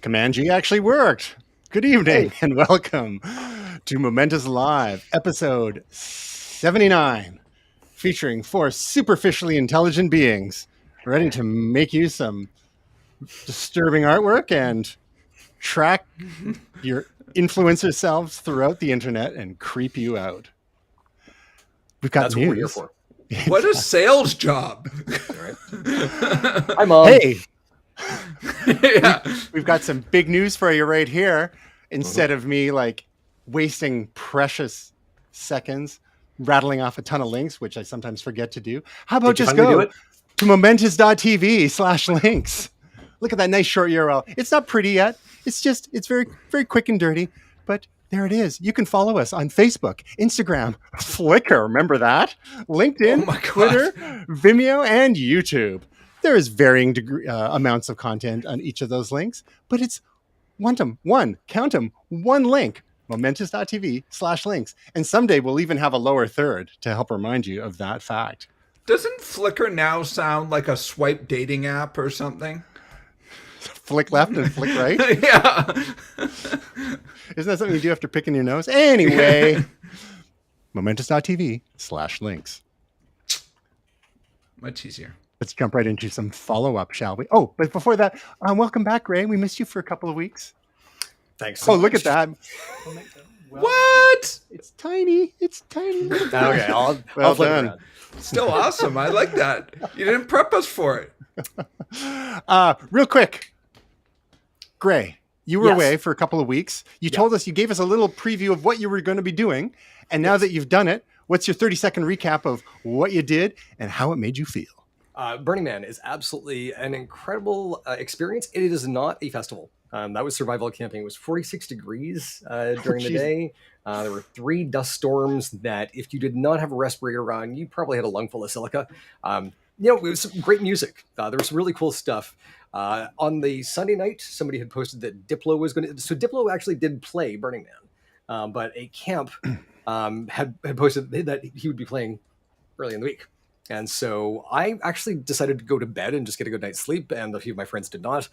Command G actually worked. Good evening Hey. and welcome to Momentous Live, episode 79, featuring four superficially intelligent beings ready to make you some disturbing artwork and track your influencer selves throughout the internet and creep you out. We've got That's what we're here news. for. What a sales job. All right. Hi, Mom. Hey, Yeah. we've got some big news for you right here. Instead of me like wasting precious seconds rattling off a ton of links, which I sometimes forget to do. How about Did you just finally do go it? to momentous.tv/links. Look at that nice short URL. It's not pretty yet. It's very, very quick and dirty, but there it is. You can follow us on Facebook, Instagram, Flickr. Remember that? LinkedIn, Oh my God. Twitter, Vimeo, and YouTube. There is varying amounts of content on each of those links, but it's count them, one link, momentous.tv/links. And someday we'll even have a lower third to help remind you of that fact. Doesn't Flickr now sound like a swipe dating app or something? Flick left and flick right. Yeah. Isn't that something you do after picking your nose? Anyway, momentous.tv/links. Much easier. Let's jump right into some follow-up, shall we? Oh, but before that, welcome back, Ray. We missed you for a couple of weeks. Thanks. Oh, look at that. What? It's tiny. It's tiny. Okay, I'll Well flip it done. around. Still awesome. I like that. You didn't prep us for it. Real quick, Gray, you were Yes. away for a couple of weeks. You gave us a little preview of what you were going to be doing. And now that you've done it, what's your 30-second recap of what you did and how it made you feel? Burning Man is absolutely an incredible experience. It is not a festival. That was survival camping. It was 46 degrees during the geez. day. There were 3 dust storms that if you did not have a respirator on, you probably had a lung full of silica. It was some great music. There was some really cool stuff. On the Sunday night, somebody had posted that Diplo was going to... So Diplo actually did play Burning Man, but a camp had posted that he would be playing early in the week. And so I actually decided to go to bed and just get a good night's sleep, and a few of my friends did not.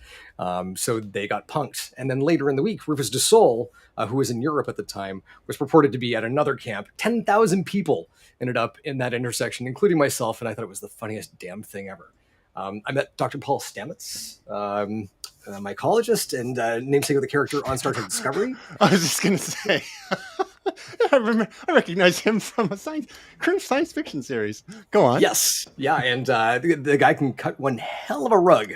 So they got punked. And then later in the week, Rufus Du Sol, who was in Europe at the time, was purported to be at another camp. 10,000 people ended up in that intersection, including myself, and I thought it was the funniest damn thing ever. I met Dr. Paul Stamets, a mycologist and namesake of the character on Star Trek Discovery. I was just going to say, I recognize him from a current science fiction series. Go on. Yes. Yeah. And the guy can cut one hell of a rug.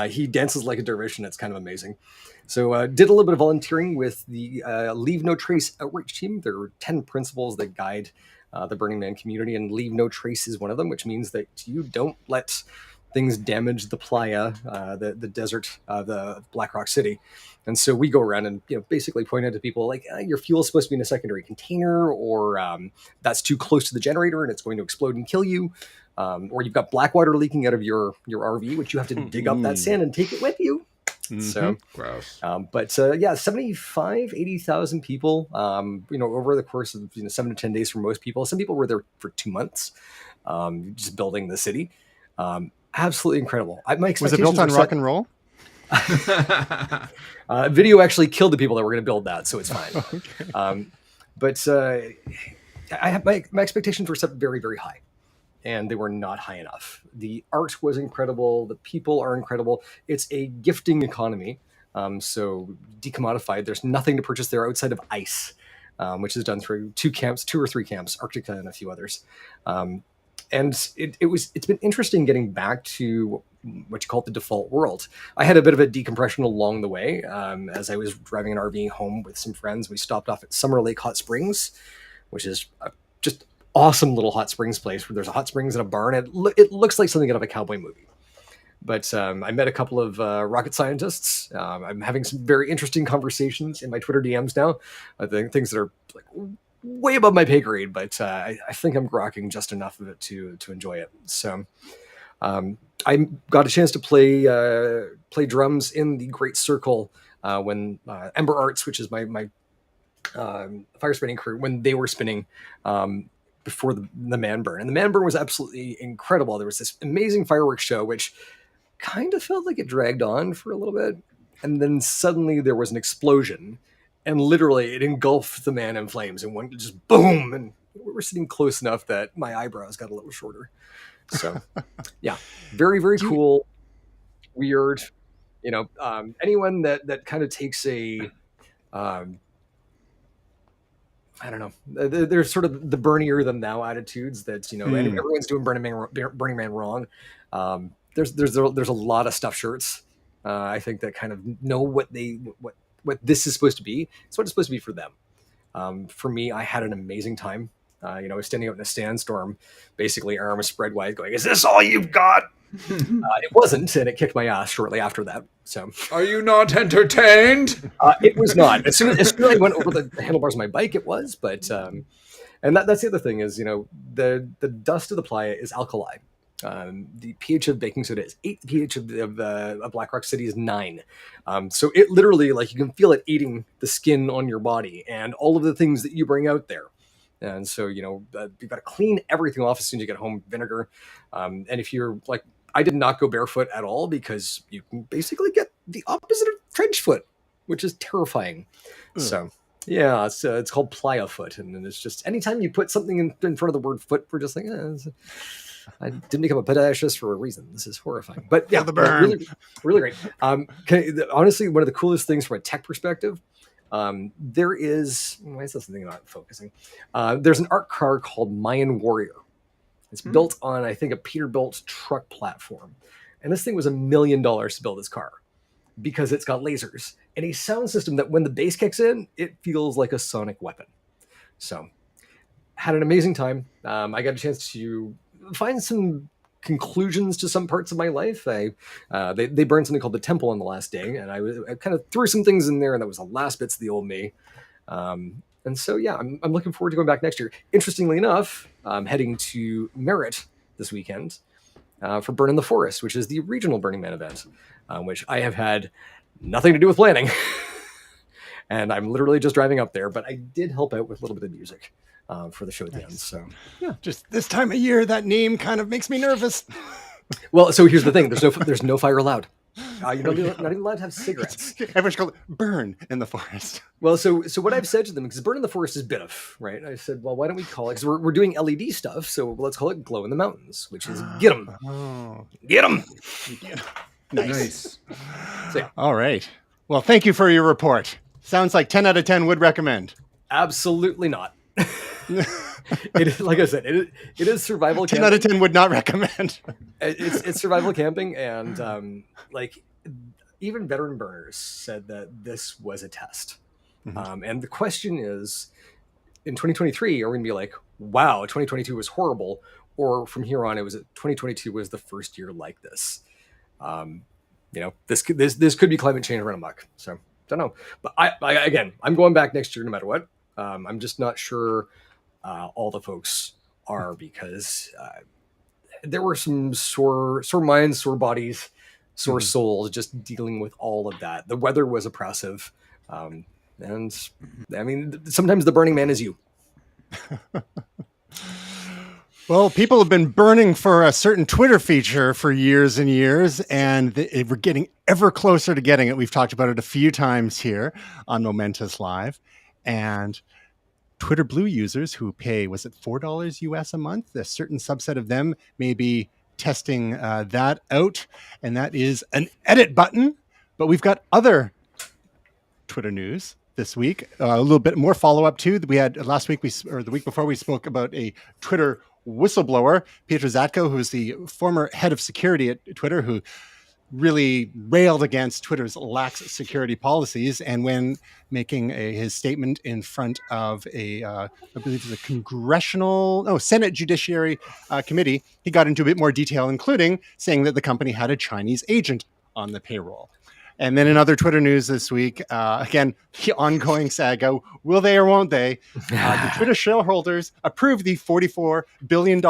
He dances like a dervish, and it's kind of amazing. So did a little bit of volunteering with the Leave No Trace outreach team. There are 10 principles that guide the Burning Man community, and Leave No Trace is one of them, which means that you don't let things damage the playa, the desert, the Black Rock City. And so we go around and basically point out to people like your fuel's supposed to be in a secondary container, or that's too close to the generator and it's going to explode and kill you, or you've got black water leaking out of your RV, which you have to dig up that sand and take it with you. Mm-hmm. So Gross. But 80,000 people, over the course of 7 to 10 days for most people. Some people were there for 2 months, just building the city. Absolutely incredible. My Was it built on rock and roll? Video actually killed the people that were going to build that, so it's fine. Okay. But I have my expectations were set very, very high, and they were not high enough. The art was incredible. The people are incredible. It's a gifting economy, so decommodified. There's nothing to purchase there outside of ice, which is done through 2 or 3 camps, Arctica and a few others. And it's been interesting getting back to what you call the default world. I had a bit of a decompression along the way. As I was driving an RV home with some friends, we stopped off at Summer Lake Hot Springs, which is a just awesome little hot springs place where there's a hot springs and a barn. It looks like something out of a cowboy movie. But I met a couple of rocket scientists. I'm having some very interesting conversations in my Twitter DMs now. Things that are like way above my pay grade, but I think I'm grokking just enough of it to enjoy it. So I got a chance to play drums in the Great Circle when Ember Arts, which is my fire spinning crew, when they were spinning before the Man Burn. And the Man Burn was absolutely incredible. There was this amazing fireworks show, which kind of felt like it dragged on for a little bit. And then suddenly there was an explosion, and literally it engulfed the man in flames and went just boom. And we were sitting close enough that my eyebrows got a little shorter. So, yeah, very, very cool, weird. Anyone that kind of takes a, I don't know, there's sort of the burnier than thou attitudes that, everyone's doing Burning Man wrong. There's a lot of stuffed shirts. I think that kind of know what this is supposed to be. It's what it's supposed to be for them. For me, I had an amazing time. I was standing out in a sandstorm, basically arms spread wide, going, "Is this all you've got?" It wasn't, and it kicked my ass shortly after that. So, are you not entertained? It was not. As soon as I went over the handlebars of my bike, it was. But and that's the other thing is, the dust of the playa is alkali. The pH of baking soda is 8. The pH of Black Rock City is 9. So it literally, like, you can feel it eating the skin on your body and all of the things that you bring out there. And so, you've got to clean everything off as soon as you get home. Vinegar. And if you're like, I did not go barefoot at all because you can basically get the opposite of trench foot, which is terrifying. So, yeah, it's called playa foot. And it's just anytime you put something in front of the word foot, we're just like, I didn't become a pediatrician for a reason. This is horrifying. But yeah, the burn. Really, really great. Honestly, one of the coolest things from a tech perspective, there is, why is this thing not focusing? There's an art car called Mayan Warrior. It's built on, I think, a Peterbilt truck platform. And this thing was $1 million to build this car because it's got lasers and a sound system that when the bass kicks in, it feels like a sonic weapon. So, had an amazing time. I got a chance to find some conclusions to some parts of my life. They burned something called the Temple on the last day, and I kind of threw some things in there, and that was the last bits of the old me. And so, yeah, I'm looking forward to going back next year. Interestingly enough, I'm heading to Merritt this weekend for Burn in the Forest, which is the regional Burning Man event, which I have had nothing to do with planning. And I'm literally just driving up there, but I did help out with a little bit of music for the show at the end. So, yeah. Just this time of year, that name kind of makes me nervous. Well, so here's the thing. There's no fire allowed. You're not even allowed to have cigarettes. Everyone's called Burn in the Forest. Well, so what I've said to them, because Burn in the Forest is BITF, right? I said, well, why don't we call it, because we're doing LED stuff, so let's call it Glow in the Mountains, which is get them. Oh. Get them. Nice. So, yeah. All right. Well, thank you for your report. Sounds like 10 out of 10 would recommend. Absolutely not. Like I said, it is survival 10 camping. out of 10 would not recommend. It's survival camping, and like even veteran burners said that this was a test. Mm-hmm. And the question is, in 2023, are we gonna be like, wow, 2022 was horrible, or from here on, 2022 was the first year like this? This could be climate change run amok. So don't know, but I'm going back next year no matter what. I'm just not sure all the folks are, because there were some sore minds, sore bodies, sore souls just dealing with all of that. The weather was oppressive. And I mean, sometimes the Burning Man is you. Well, people have been burning for a certain Twitter feature for years and years, and we're getting ever closer to getting it. We've talked about it a few times here on Momentous Live. And Twitter Blue users who pay, was it $4 US a month? A certain subset of them may be testing that out. And that is an edit button. But we've got other Twitter news this week. A little bit more follow-up too. We had last week, or the week before, we spoke about a Twitter whistleblower, Peter Zatko, who's the former head of security at Twitter, who really railed against Twitter's lax security policies. And when making his statement in front of I believe it was a Senate Judiciary Committee, he got into a bit more detail, including saying that the company had a Chinese agent on the payroll. And then in other Twitter news this week, again, the ongoing saga, will they or won't they? The Twitter shareholders approved the $44 billion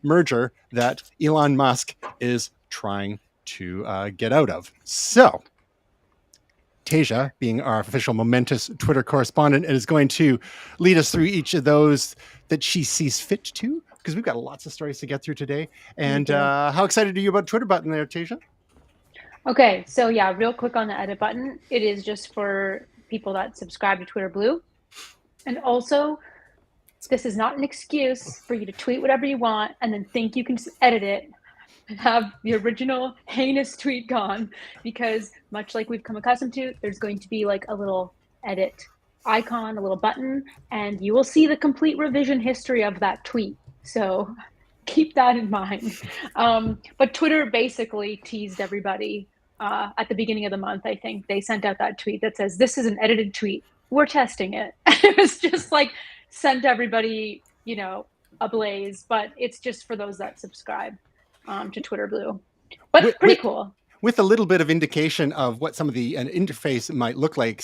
merger that Elon Musk is trying to get out of. So, Tasia, being our official Momentous Twitter correspondent, is going to lead us through each of those that she sees fit to, because we've got lots of stories to get through today. And how excited are you about Twitter button there, Tasia? Okay, so yeah, real quick on the edit button. It is just for people that subscribe to Twitter Blue. And also, this is not an excuse for you to tweet whatever you want and then think you can just edit it and have the original heinous tweet gone. Because much like we've come accustomed to, there's going to be like a little edit icon, a little button, and you will see the complete revision history of that tweet. So keep that in mind. But Twitter basically teased everybody at the beginning of the month. I think they sent out that tweet that says, "This is an edited tweet. We're testing it." It was just like sent everybody, ablaze. But it's just for those that subscribe to Twitter Blue. But pretty cool. With a little bit of indication of what some of the interface might look like,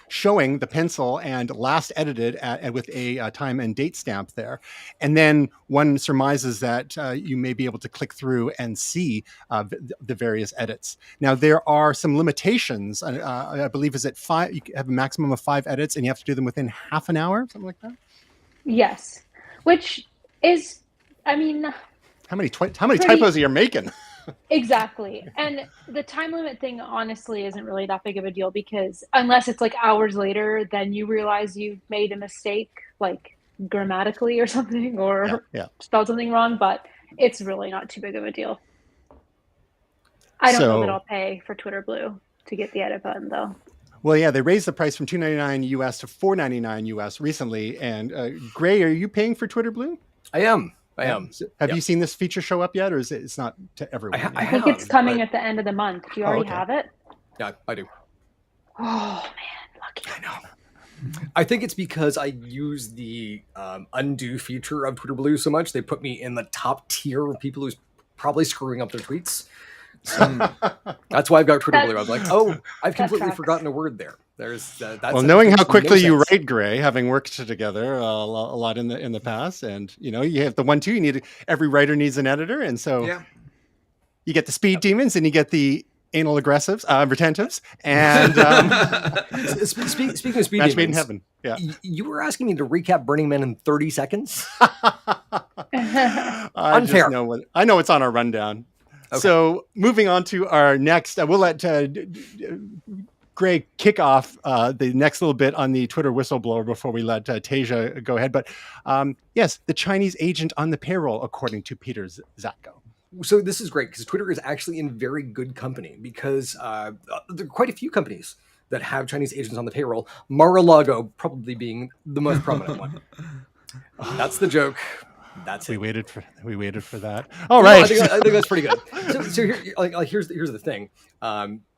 showing the pencil and last edited with a time and date stamp there. And then one surmises that you may be able to click through and see the various edits. Now, there are some limitations. I believe is it 5, you have a maximum of 5 edits and you have to do them within half an hour, something like that? Yes. Which is, I mean... How many typos are you making? Exactly. And the time limit thing honestly isn't really that big of a deal, because unless it's like hours later, then you realize you made a mistake, like grammatically or something, or spelled something wrong, but it's really not too big of a deal. I don't know that I'll pay for Twitter Blue to get the edit button though. Well, yeah, they raised the price from $2.99 US to $4.99 US recently. And Gray, are you paying for Twitter Blue? I am. Have you seen this feature show up yet, or is it's not to everyone? I think it's coming at the end of the month. Do you already have it? Yeah, I do. Oh man, lucky. I know. I think it's because I use the undo feature of Twitter Blue so much. They put me in the top tier of people who's probably screwing up their tweets. So that's why I've got Twitter Blue. I was like, I've completely forgotten a word there. That's well, knowing how quickly you write, Gray, having worked together a lot in the past, and you have the 1-2. You need every writer needs an editor, and so you get the speed demons and you get the anal aggressives, retentives, and speaking of speed match demons, made in heaven. Yeah, you were asking me to recap Burning Man in 30 seconds. Unfair. I know it's on our rundown. Okay. So moving on to our next, we'll let Greg kick off the next little bit on the Twitter whistleblower before we let Tasia go ahead. But yes, the Chinese agent on the payroll, according to Peter Zatko. So this is great because Twitter is actually in very good company, because there are quite a few companies that have Chinese agents on the payroll. Mar-a-Lago probably being the most prominent one. That's the joke. We waited for that. All right. No, I think that's pretty good. So here, here's the thing.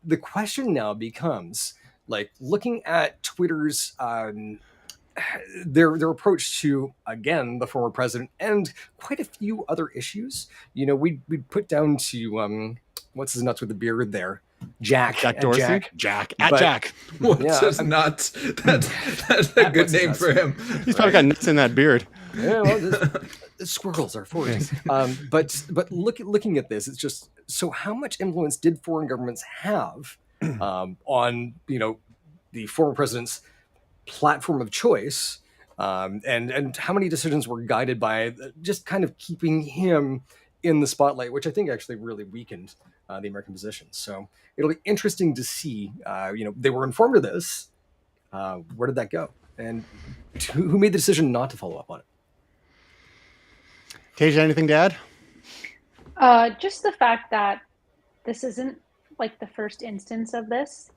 The question now becomes, looking at Twitter's their approach to, again, the former president and quite a few other issues. We put down to what's his nuts with the beard there, Jack Dorsey. Jack. What's his nuts? That's a good name for him. He's probably got nuts in that beard. Yeah, well, squirrels are for it. But looking at this, it's just, so how much influence did foreign governments have on the former president's platform of choice, and how many decisions were guided by just kind of keeping him in the spotlight, which I think actually really weakened the American position. So it'll be interesting to see. They were informed of this. Where did that go? And who made the decision not to follow up on it? Tasia, anything to add? Just the fact that this isn't like the first instance of this.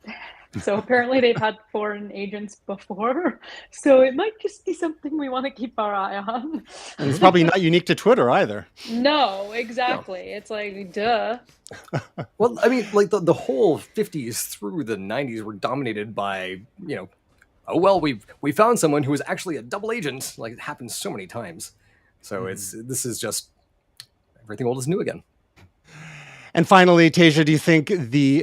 So apparently they've had foreign agents before. So it might just be something we want to keep our eye on. And it's probably not unique to Twitter either. No, exactly. No. It's like, duh. Well, I mean, the whole 50s through the 90s were dominated by, we found someone who was actually a double agent. It happens so many times. So this is just everything old is new again. And finally, Tasia, do you think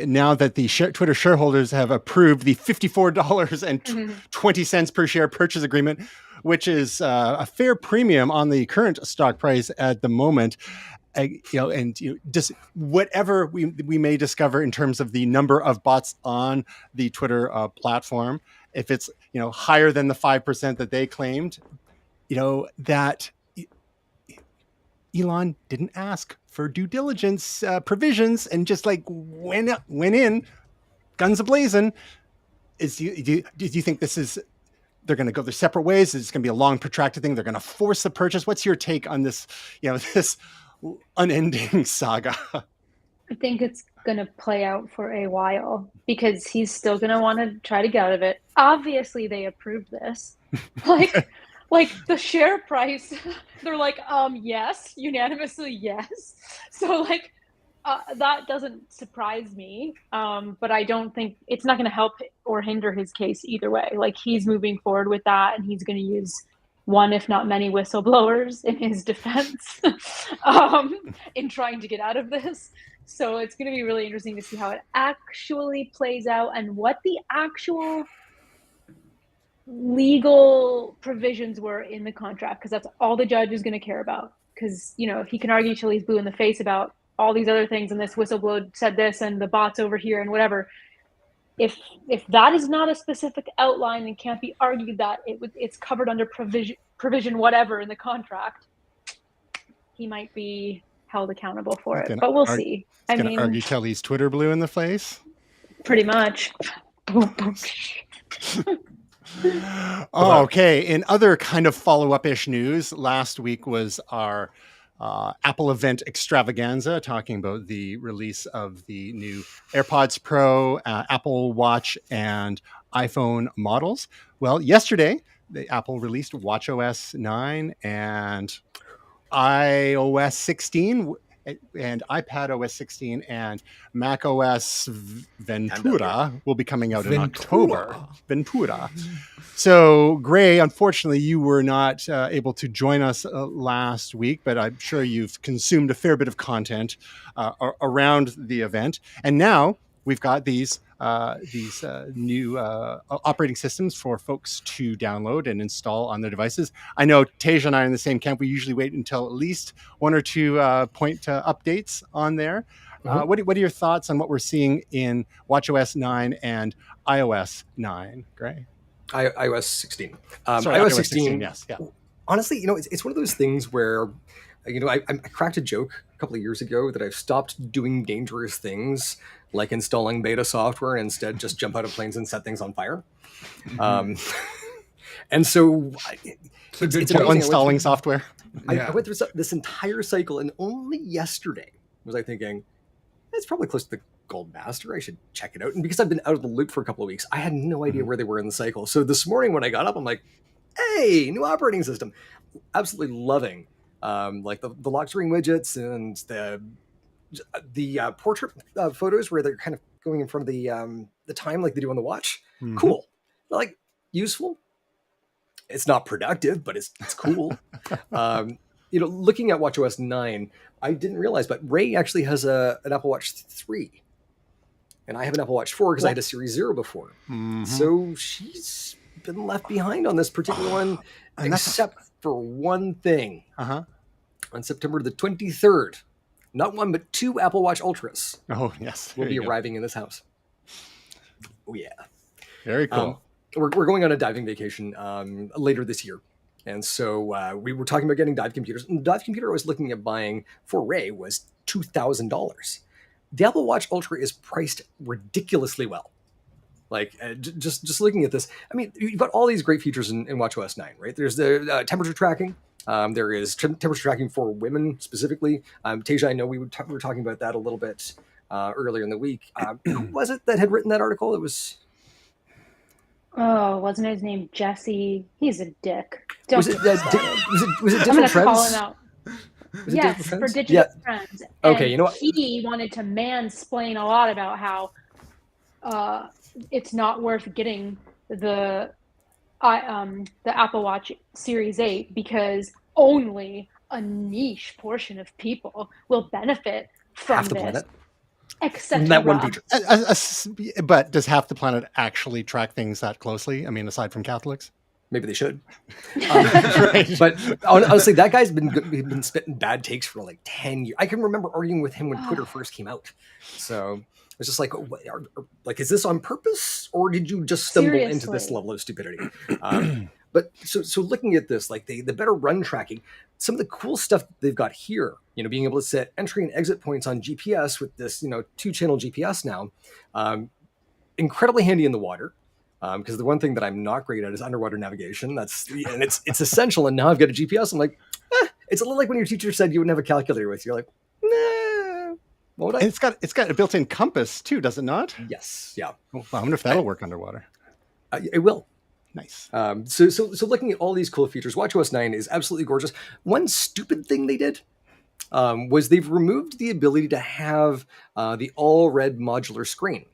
now that the Twitter shareholders have approved the $54.20 per share purchase agreement, which is a fair premium on the current stock price at the moment, just whatever we may discover in terms of the number of bots on the Twitter platform, if it's higher than the 5% that they claimed, that Elon didn't ask for due diligence provisions and just like went in, guns ablazing. Do you think this is, they're going to go their separate ways? It's going to be a long, protracted thing. They're going to force the purchase. What's your take on this, this unending saga? I think it's going to play out for a while because he's still going to want to try to get out of it. Obviously, they approved this. Like the share price, they're like, yes, unanimously, yes. So like, that doesn't surprise me. But I don't think it's not going to help or hinder his case either way. Like he's moving forward with that, and he's going to use one, if not many, whistleblowers in his defense in trying to get out of this. So it's going to be really interesting to see how it actually plays out and what the actual legal provisions were in the contract, because that's all the judge is going to care about. Because he can argue till he's blue in the face about all these other things, and this whistleblower said this, and the bots over here, and whatever. If that is not a specific outline and can't be argued that it's covered under provision whatever in the contract, he might be held accountable for it. But we'll see. I mean, argue till he's Twitter blue in the face. Pretty much. Okay. In other kind of follow-up-ish news, last week was our Apple event extravaganza, talking about the release of the new AirPods Pro, Apple Watch, and iPhone models. Well, yesterday, Apple released watchOS 9 and iOS 16 and iPadOS 16 and macOS Ventura will be coming out in October. Ventura. So, Gray, unfortunately, you were not able to join us last week, but I'm sure you've consumed a fair bit of content around the event. And now we've got these new operating systems for folks to download and install on their devices. I know Tasia and I are in the same camp. We usually wait until at least one or two point updates on there. Mm-hmm. What are your thoughts on what we're seeing in watchOS 9 and iOS 9, Gray? iOS 16. Sorry, iOS 16, yes. Yeah. Honestly, it's one of those things where, I cracked a joke a couple of years ago that I've stopped doing dangerous things like installing beta software and instead just jump out of planes and set things on fire. And so it's installing software. I went through this entire cycle, and only yesterday was I thinking, it's probably close to the Gold Master. I should check it out. And because I've been out of the loop for a couple of weeks, I had no idea where they were in the cycle. So this morning when I got up, I'm like, hey, new operating system. Absolutely loving like the lock screen widgets and the portrait photos where they're kind of going in front of the time like they do on the watch. Mm-hmm. Cool. Like useful. It's not productive, but it's cool. Looking at watchOS 9, I didn't realize, but Ray actually has an Apple Watch 3. And I have an Apple Watch 4 because I had a Series 0 before. Mm-hmm. So she's been left behind on this particular one, except for one thing. Uh-huh. On September the 23rd, not one, but 2 Apple Watch Ultras. Oh, yes. Will be arriving in this house. Oh, yeah. Very cool. We're going on a diving vacation later this year. And so we were talking about getting dive computers. And the dive computer I was looking at buying for Ray was $2,000. The Apple Watch Ultra is priced ridiculously well. Like just looking at this, I mean, you've got all these great features in watchOS 9, right? There's the temperature tracking. There is temperature tracking for women specifically. Tasia, I know we were talking about that a little bit earlier in the week. Who was it that had written that article? It was... Oh, wasn't his name Jesse? He's a dick. Was it Digital Trends? Call him out. Yes, for Digital Trends. Okay, you know what? He wanted to mansplain a lot about how it's not worth getting the Apple Watch Series 8 because only a niche portion of people will benefit from this. Except that one feature. But does half the planet actually track things that closely? I mean, aside from Catholics? Maybe they should. Right. But honestly, that guy's been spitting bad takes for like 10 years. I can remember arguing with him when Twitter first came out. So it's just like, is this on purpose? Or did you just stumble into this level of stupidity? But so looking at this, like the better run tracking, some of the cool stuff that they've got here, being able to set entry and exit points on GPS with this, 2-channel GPS now, incredibly handy in the water. Because the one thing that I'm not great at is underwater navigation. And it's essential. And now I've got a GPS. I'm like, it's a little like when your teacher said you wouldn't have a calculator with you. You're like, nah. What would I? And it's got a built-in compass too, does it not? Yes. Yeah. Well, I wonder if that'll work underwater. It will. Nice. So looking at all these cool features, watchOS 9 is absolutely gorgeous. One stupid thing they did was they've removed the ability to have the all red modular screen,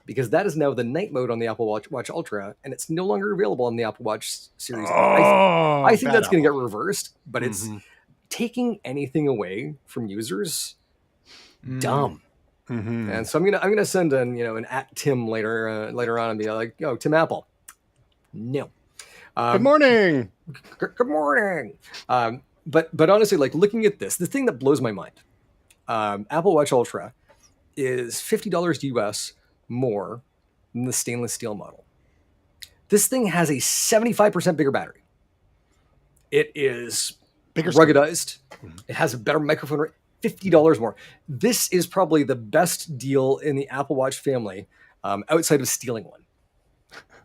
because that is now the night mode on the Apple Watch Ultra, and it's no longer available on the Apple Watch series. I think that's going to get reversed, but it's taking anything away from users. Dumb. Mm-hmm. And so I'm gonna send an at Tim later on and be like, yo, Tim Apple. No. Good morning. Good morning. But honestly, like looking at this, the thing that blows my mind, Apple Watch Ultra is $50 US more than the stainless steel model. This thing has a 75% bigger battery. It is Bigger ruggedized. It has a better microphone rate. $50 more. This is probably the best deal in the Apple Watch family, outside of stealing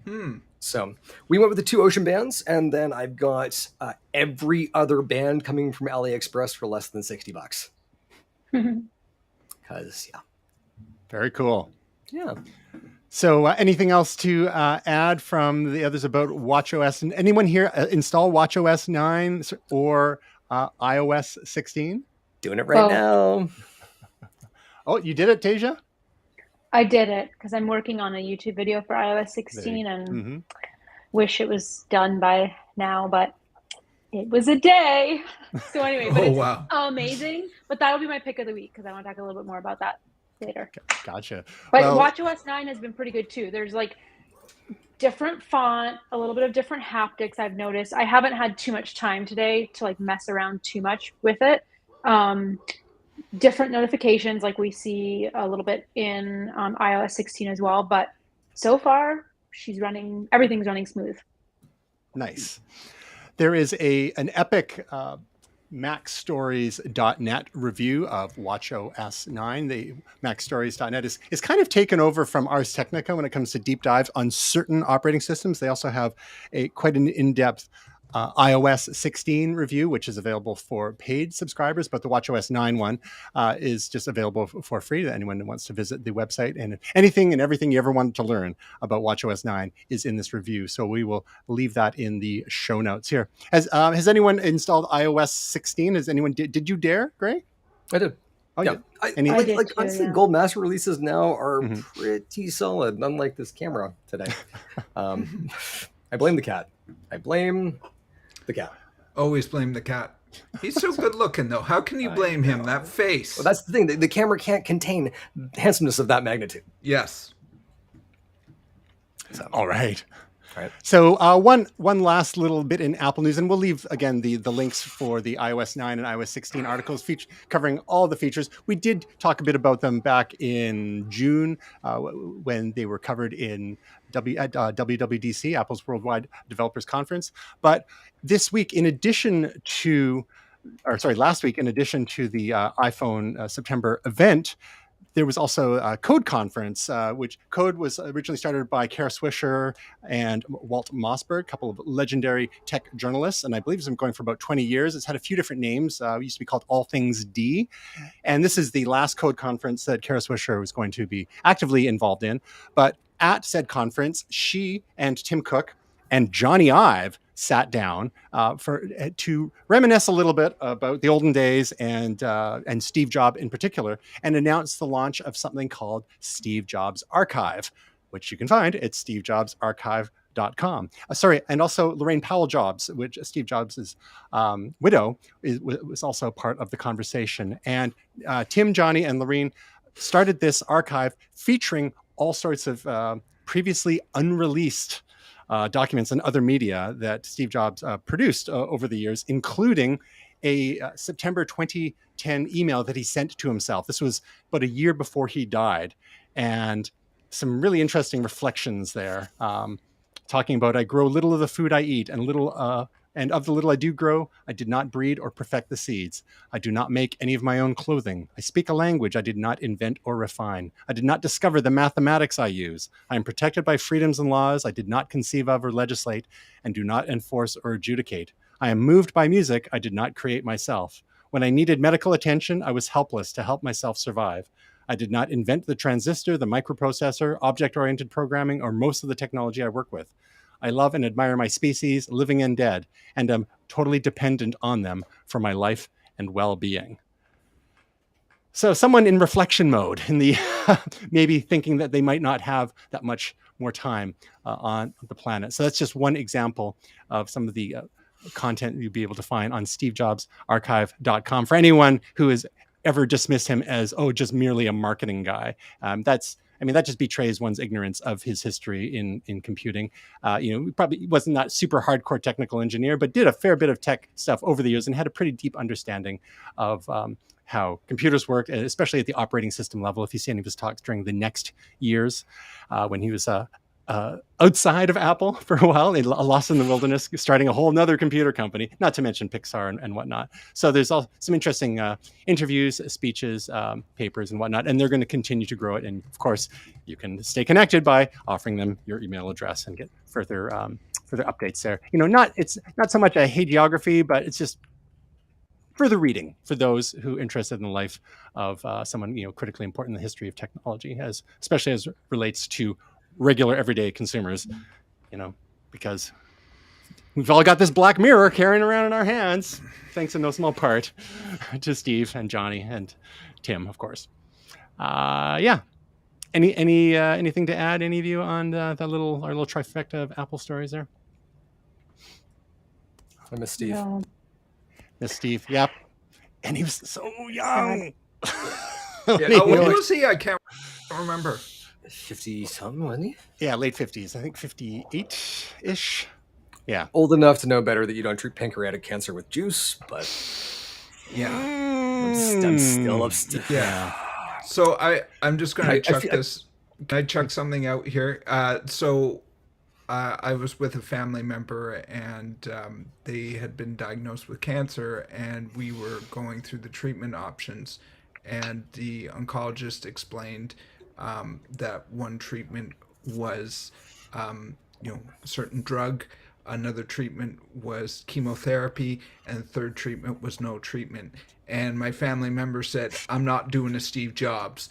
one. So we went with the 2 Ocean bands, and then I've got every other band coming from AliExpress for less than $60. Because Very cool. yeah. So anything else to add from the others about watchOS? And anyone here install watchOS 9 or iOS 16? Doing it right now. Oh, you did it, Tasia? I did it because I'm working on a YouTube video for iOS 16 and wish it was done by now, but it was a day. So anyway, but it's amazing. But that'll be my pick of the week because I want to talk a little bit more about that later. Gotcha. But watchOS 9 has been pretty good too. There's like different font, a little bit of different haptics I've noticed. I haven't had too much time today to like mess around too much with it. Different notifications like we see a little bit in iOS 16 as well, but so far everything's running smooth. Nice. There is an epic MacStories.net review of watchOS 9. The MacStories.net is kind of taken over from Ars Technica when it comes to deep dives on certain operating systems. They also have quite an in-depth iOS 16 review, which is available for paid subscribers, but the watchOS 9 one is just available for free to anyone who wants to visit the website. And anything and everything you ever wanted to learn about watchOS 9 is in this review. So we will leave that in the show notes here. Has anyone installed iOS 16? Did you dare, Gray? I did. Oh, yeah. I did too, honestly, Gold Master releases now are pretty solid, unlike this camera today. I blame the cat. The cat. Always blame the cat. He's so good looking, though. How can you blame him? That face. Well, that's the thing. The camera can't contain handsomeness of that magnitude. Yes. So, all right. So one last little bit in Apple news, and we'll leave again the links for the iOS 9 and iOS 16 articles covering all the features. We did talk a bit about them back in June when they were covered in at WWDC, Apple's Worldwide Developers Conference. But this week, last week, in addition to the iPhone September event, there was also a Code conference, which Code was originally started by Kara Swisher and Walt Mossberg, a couple of legendary tech journalists, and I believe it's been going for about 20 years. It's had a few different names. It used to be called All Things D, and this is the last Code conference that Kara Swisher was going to be actively involved in. But at said conference, she and Tim Cook and Johnny Ive sat down to reminisce a little bit about the olden days and Steve Jobs in particular, and announce the launch of something called Steve Jobs Archive, which you can find at stevejobsarchive.com. And also Lorraine Powell Jobs, which Steve Jobs' widow was also part of the conversation. And Tim, Johnny, and Lorraine started this archive featuring all sorts of previously unreleased documents and other media that Steve Jobs produced over the years, including a September 2010 email that he sent to himself. This was about a year before he died, and some really interesting reflections there. talking about I grow little of the food I eat, and of the little I do grow, I did not breed or perfect the seeds. I do not make any of my own clothing. I speak a language I did not invent or refine. I did not discover the mathematics I use. I am protected by freedoms and laws I did not conceive of or legislate, and do not enforce or adjudicate. I am moved by music I did not create myself. When I needed medical attention, I was helpless to help myself survive. I did not invent the transistor, the microprocessor, object-oriented programming, or most of the technology I work with. I love and admire my species, living and dead, and am totally dependent on them for my life and well-being. So someone in reflection mode, in the maybe thinking that they might not have that much more time on the planet. So that's just one example of some of the content you'll be able to find on stevejobsarchive.com for anyone who has ever dismissed him as, just merely a marketing guy. That just betrays one's ignorance of his history in computing. Probably wasn't that super hardcore technical engineer, but did a fair bit of tech stuff over the years and had a pretty deep understanding of how computers work, especially at the operating system level. If you see any of his talks during the next years, when he was outside of Apple for a while, lost in the wilderness, starting a whole nother computer company, not to mention Pixar and whatnot. So there's all some interesting interviews, speeches, papers and whatnot, and they're going to continue to grow it. And of course, you can stay connected by offering them your email address and get further updates there. It's not so much a hagiography, but it's just further reading for those who are interested in the life of someone critically important in the history of technology, especially as it relates to regular everyday consumers, because we've all got this black mirror carrying around in our hands, thanks in no small part to Steve and Johnny and Tim, of course. Anything to add, any of you, on our little trifecta of Apple stories there? I miss Steve. No. Miss Steve, yep. And he was so young. What was he? I can't remember. 50-something, wasn't he? Yeah, late 50s. I think 58-ish. Yeah. Old enough to know better that you don't treat pancreatic cancer with juice, but yeah. I'm still upset. Yeah. So I'm just going to chuck this. Can I chuck something out here? I was with a family member, and they had been diagnosed with cancer, and we were going through the treatment options, and the oncologist explained that one treatment was, a certain drug, another treatment was chemotherapy, and the third treatment was no treatment. And my family member said, "I'm not doing a Steve Jobs,"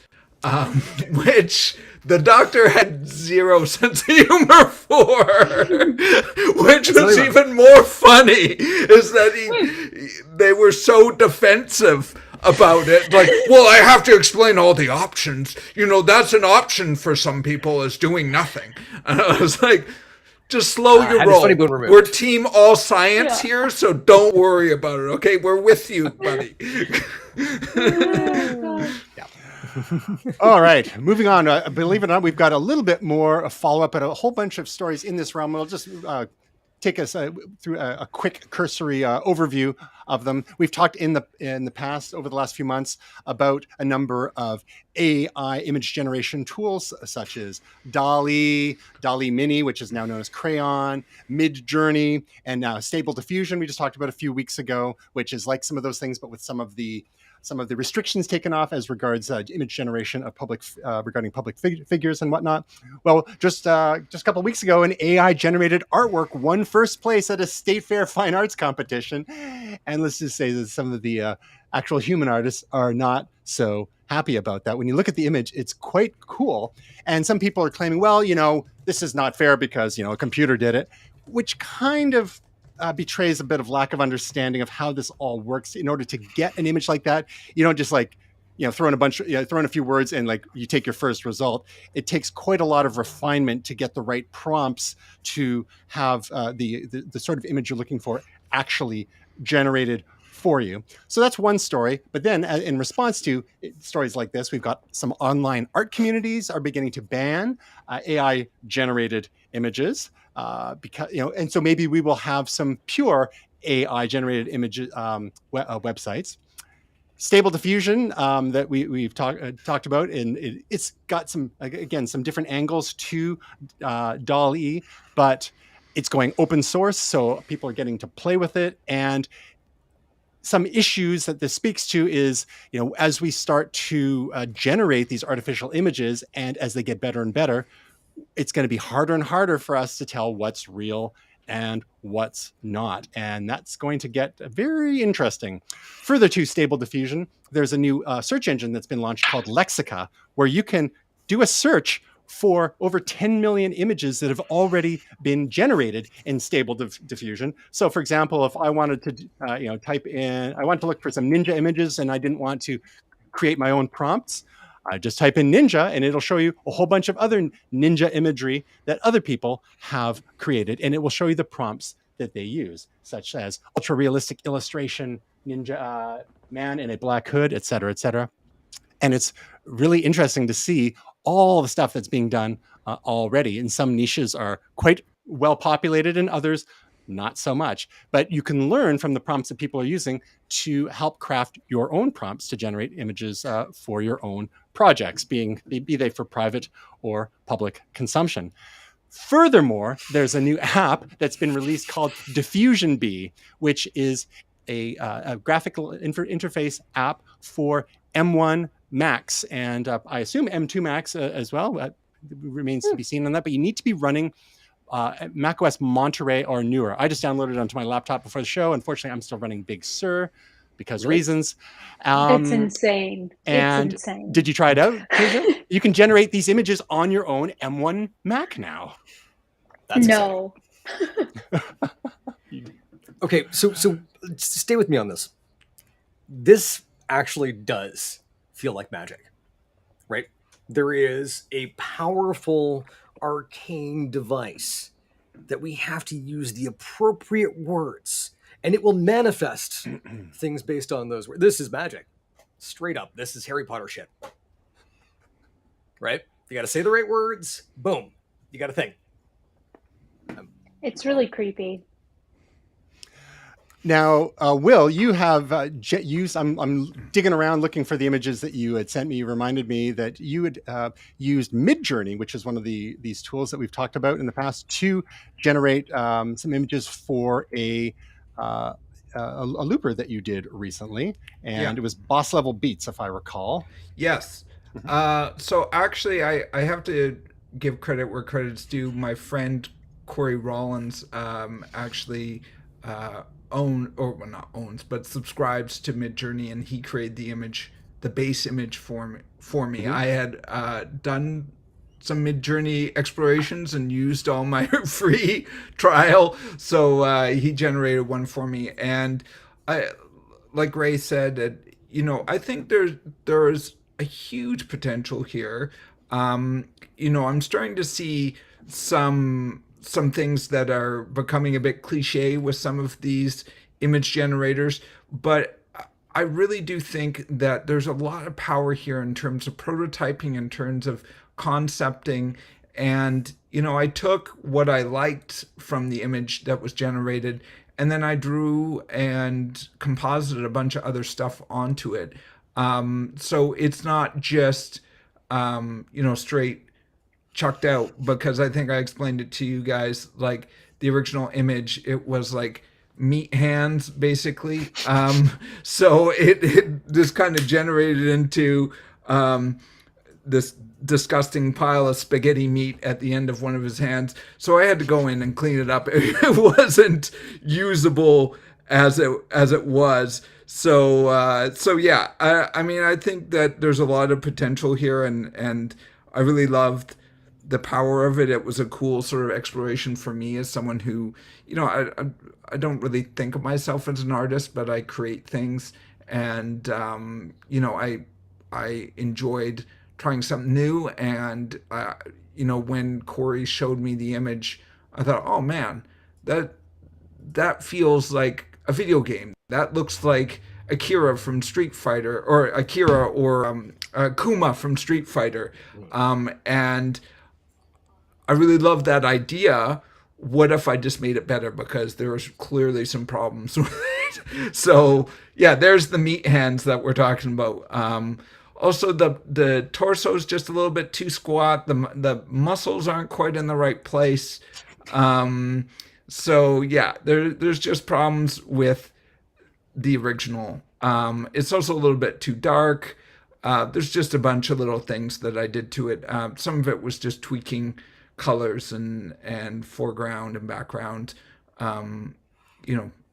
which the doctor had zero sense of humor for, which was even more funny, is that they were so defensive about it. Like, well, I have to explain all the options. That's an option for some people, is doing nothing. And I was like, just slow your roll. We're team all science here, so don't worry about it, okay? We're with you, buddy. All right, moving on. Believe it or not, we've got a little bit more follow-up and a whole bunch of stories in this realm. We'll just take us through a quick cursory overview of them. We've talked in the past, over the last few months, about a number of AI image generation tools, such as DALL-E, DALL-E Mini, which is now known as Crayon, Midjourney, and now Stable Diffusion, we just talked about a few weeks ago, which is like some of those things, but with some of the restrictions taken off as regards image generation of regarding public figures and whatnot. Well, just a couple of weeks ago, an AI-generated artwork won first place at a state fair fine arts competition. And let's just say that some of the actual human artists are not so happy about that. When you look at the image, it's quite cool. And some people are claiming, well, this is not fair because, a computer did it, which kind of betrays a bit of lack of understanding of how this all works. In order to get an image like that, you don't just throw in a few words and you take your first result. It takes quite a lot of refinement to get the right prompts to have the sort of image you're looking for actually generated for you. So that's one story. But then in response to stories like this, we've got some online art communities are beginning to ban AI generated images. Because and so maybe we will have some pure AI generated images websites. Stable Diffusion that we've talked about, and it's got some different angles to DALL-E, but it's going open source, so people are getting to play with it. And some issues that this speaks to is, as we start to generate these artificial images, and as they get better and better, it's going to be harder and harder for us to tell what's real and what's not. And that's going to get very interesting. Further to Stable Diffusion, there's a new search engine that's been launched called Lexica, where you can do a search for over 10 million images that have already been generated in Stable Diffusion. So, for example, if I wanted to, type in, I want to look for some ninja images and I didn't want to create my own prompts, I just type in ninja and it'll show you a whole bunch of other ninja imagery that other people have created. And it will show you the prompts that they use, such as ultra realistic illustration, ninja man in a black hood, et cetera, et cetera. And it's really interesting to see all the stuff that's being done already. And some niches are quite well populated and others not so much. But you can learn from the prompts that people are using to help craft your own prompts to generate images for your own projects, be they for private or public consumption. Furthermore, there's a new app that's been released called Diffusion Bee, which is a graphical interface app for M1 Macs, and I assume M2 Macs as well. It remains to be seen on that, but you need to be running macOS Monterey or newer. I just downloaded it onto my laptop before the show. Unfortunately, I'm still running Big Sur because reasons. It's insane. And it's insane. Did you try it out? You can generate these images on your own M1 Mac now. That's no. Okay, so stay with me on this. This actually does feel like magic, right? There is a powerful arcane device that we have to use the appropriate words, and it will manifest things based on those words. This is magic. Straight up, this is Harry Potter shit. Right? You got to say the right words. Boom. You got to think. It's really creepy. Now, Will, you have used, I'm digging around looking for the images that you had sent me. You reminded me that you had used Midjourney, which is one of these tools that we've talked about in the past, to generate some images for a looper that you did recently. And It was boss level beats, if I recall. Yes. So actually, I have to give credit where credit's due. My friend Corey Rollins actually subscribes to Midjourney, and he created the base image for me. Mm-hmm. I had done some Midjourney explorations and used all my free trial, so he generated one for me. And like Ray said, I think there's a huge potential here. I'm starting to see some things that are becoming a bit cliche with some of these image generators, but I really do think that there's a lot of power here in terms of prototyping, in terms of concepting. And, I took what I liked from the image that was generated, and then I drew and composited a bunch of other stuff onto it. So it's not just, straight chucked out, because I think I explained it to you guys, like the original image, it was like meat hands basically. So it just kind of generated into this disgusting pile of spaghetti meat at the end of one of his hands. So I had to go in and clean it up. It wasn't usable as it was. So yeah, I think that there's a lot of potential here, and I really loved the power of it. It was a cool sort of exploration for me as someone who, I don't really think of myself as an artist, but I create things, and I enjoyed trying something new. And when Corey showed me the image, I thought, oh man, that feels like a video game. That looks like Akira from Street Fighter, or Akira or Kuma from Street Fighter, and I really love that idea. What if I just made it better? Because there was clearly some problems with So yeah, there's the meat hands that we're talking about. Also, the torso is just a little bit too squat. The muscles aren't quite in the right place. So yeah, there's just problems with the original. It's also a little bit too dark. There's just a bunch of little things that I did to it. Some of it was just tweaking colors and foreground and background,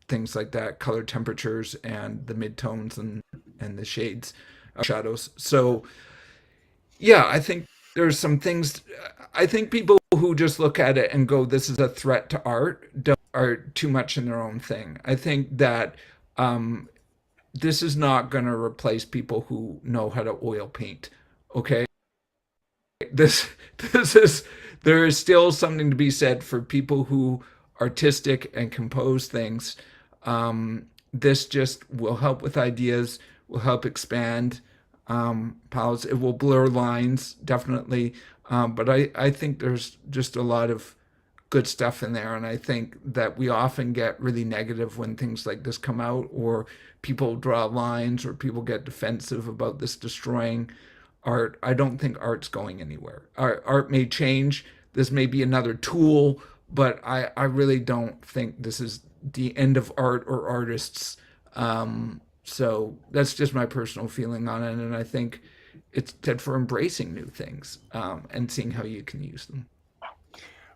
things like that, color temperatures and the midtones and the shades, shadows. So yeah, I think there's some things. I think people who just look at it and go, "This is a threat to art," are too much in their own thing. I think that this is not going to replace people who know how to oil paint. Okay, this is there is still something to be said for people who artistic and compose things. This just will help with ideas, will help expand palettes. It will blur lines, definitely. But I think there's just a lot of good stuff in there. And I think that we often get really negative when things like this come out, or people draw lines, or people get defensive about this destroying art. I don't think art's going anywhere. Art may change. This may be another tool, but I really don't think this is the end of art or artists. So that's just my personal feeling on it. And I think it's dead for embracing new things and seeing how you can use them.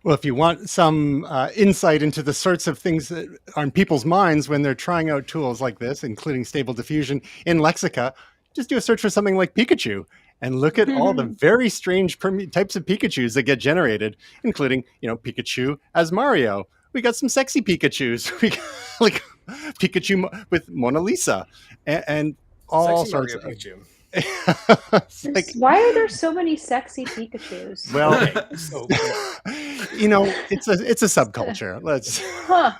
Well, if you want some insight into the sorts of things that are in people's minds when they're trying out tools like this, including Stable Diffusion in Lexica, just do a search for something like Pikachu and look at all the very strange types of Pikachus that get generated, including, Pikachu as Mario. We got some sexy Pikachus. We got, like Pikachu with Mona Lisa and all Sexy sorts Mario of Pikachu. Why are there so many sexy Pikachus? Well, Okay, so it's a subculture. Let's. Huh.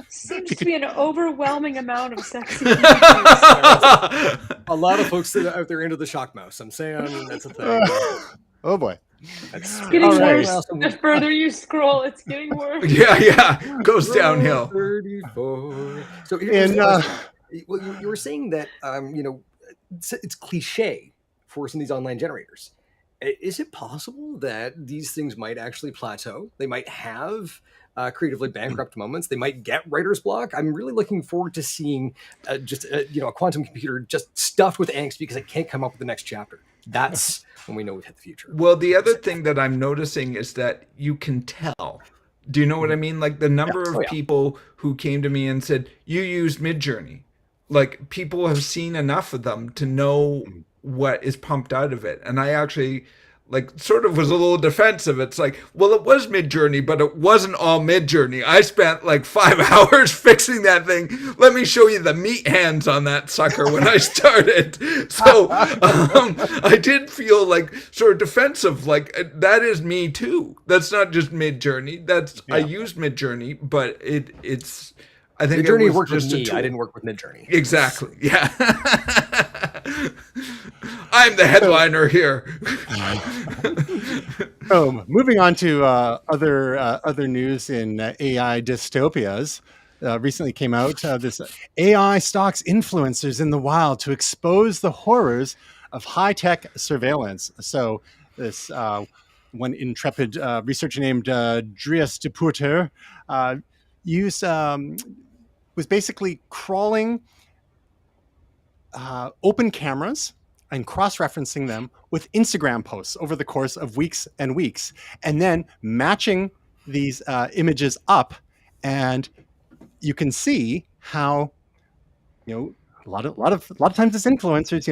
Seems to be an overwhelming amount of sexy Pikachus. a lot of folks that are out there into the shock mouse. I'm saying that's a thing. Oh boy. That's Getting All right. worse. The further you scroll, it's getting worse. Yeah, goes downhill. 34. So And you were saying that it's cliche for some of these online generators. Is it possible that these things might actually plateau? They might have creatively bankrupt moments. They might get writer's block. I'm really looking forward to seeing a quantum computer just stuffed with angst because it can't come up with the next chapter. That's when we know we've hit the future. Well, the other thing that I'm noticing is that you can tell. Do you know what I mean? Like the number of people who came to me and said, "You used Midjourney." Like people have seen enough of them to know what is pumped out of it. And I actually sort of was a little defensive. It's like, well, it was Midjourney, but it wasn't all Midjourney. I spent 5 hours fixing that thing. Let me show you the meat hands on that sucker when I started. So I did feel sort of defensive. That is me too. That's not just Midjourney. I use Midjourney, but it's. I think Midjourney worked just with me. I didn't work with Midjourney. Exactly. Yeah. I'm the headliner here. Moving on to other news in AI dystopias. Recently came out this AI stalks influencers in the wild to expose the horrors of high-tech surveillance. So this one intrepid researcher named Dries de Puerter was basically crawling open cameras and cross-referencing them with Instagram posts over the course of weeks and weeks, and then matching these images up, and you can see how a lot of times as influencers,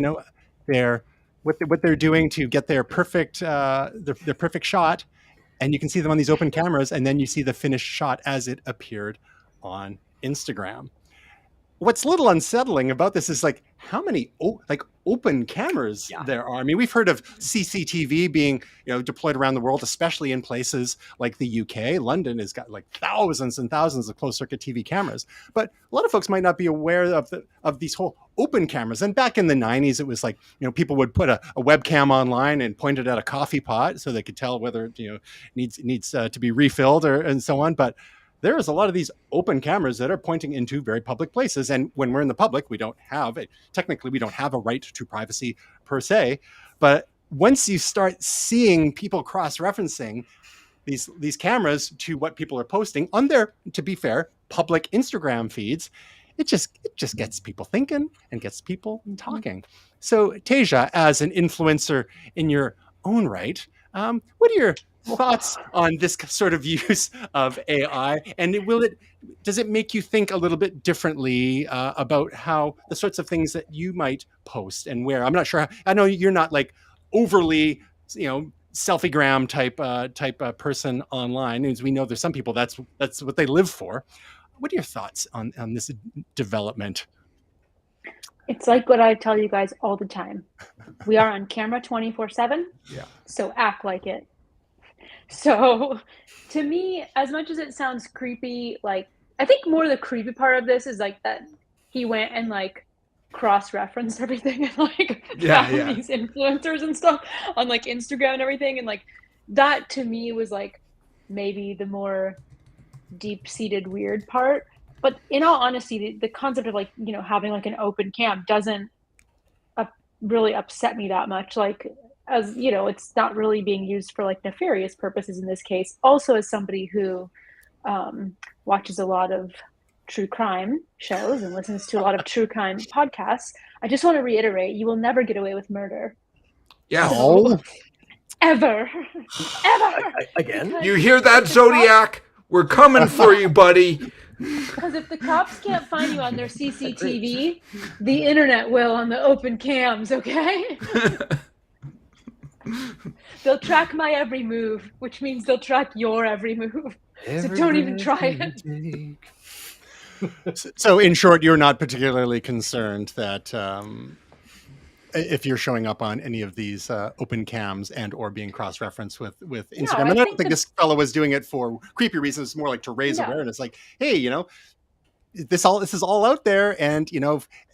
they're what they're doing to get their perfect their perfect shot, and you can see them on these open cameras, and then you see the finished shot as it appeared on Instagram. What's a little unsettling about this is how many open cameras there are. I mean, we've heard of CCTV being deployed around the world, especially in places like the UK. London has got thousands and thousands of closed circuit TV cameras, but a lot of folks might not be aware of these whole open cameras. And back in the 90s, it was people would put a webcam online and point it at a coffee pot so they could tell whether it needs to be refilled and so on. But there is a lot of these open cameras that are pointing into very public places. And when we're in the public, we don't have it. Technically, we don't have a right to privacy per se. But once you start seeing people cross-referencing these cameras to what people are posting on their, to be fair, public Instagram feeds, it just gets people thinking and gets people talking. So Tasia, as an influencer in your own right, what are your thoughts on this sort of use of AI? And does it make you think a little bit differently about how the sorts of things that you might post and where? I'm not sure. I know you're not like overly, selfiegram type person online. As we know, there's some people that's what they live for. What are your thoughts on this development? It's like what I tell you guys all the time. We are on camera 24/7. Yeah. So act like it. So to me, as much as it sounds creepy, like I think more the creepy part of this is like that he went and like cross-referenced everything and like found these influencers and stuff on like Instagram and everything. And like that to me was like maybe the more deep-seated weird part. But in all honesty, the concept of like, having like an open cam doesn't really upset me that much. Like, as it's not really being used for like nefarious purposes in this case. Also, as somebody who watches a lot of true crime shows and listens to a lot of true crime podcasts, I just want to reiterate, you will never get away with murder. Yeah. Oh. Ever. Again? You hear that, Zodiac? We're coming for you, buddy. Because if the cops can't find you on their CCTV, the internet will on the open cams, okay? They'll track my every move, which means they'll track your every move. So don't even try it. So in short, you're not particularly concerned that if you're showing up on any of these open cams and or being cross-referenced with Instagram. And I don't think this fellow was doing it for creepy reasons, more like to raise awareness. Like, hey, this is all out there. And,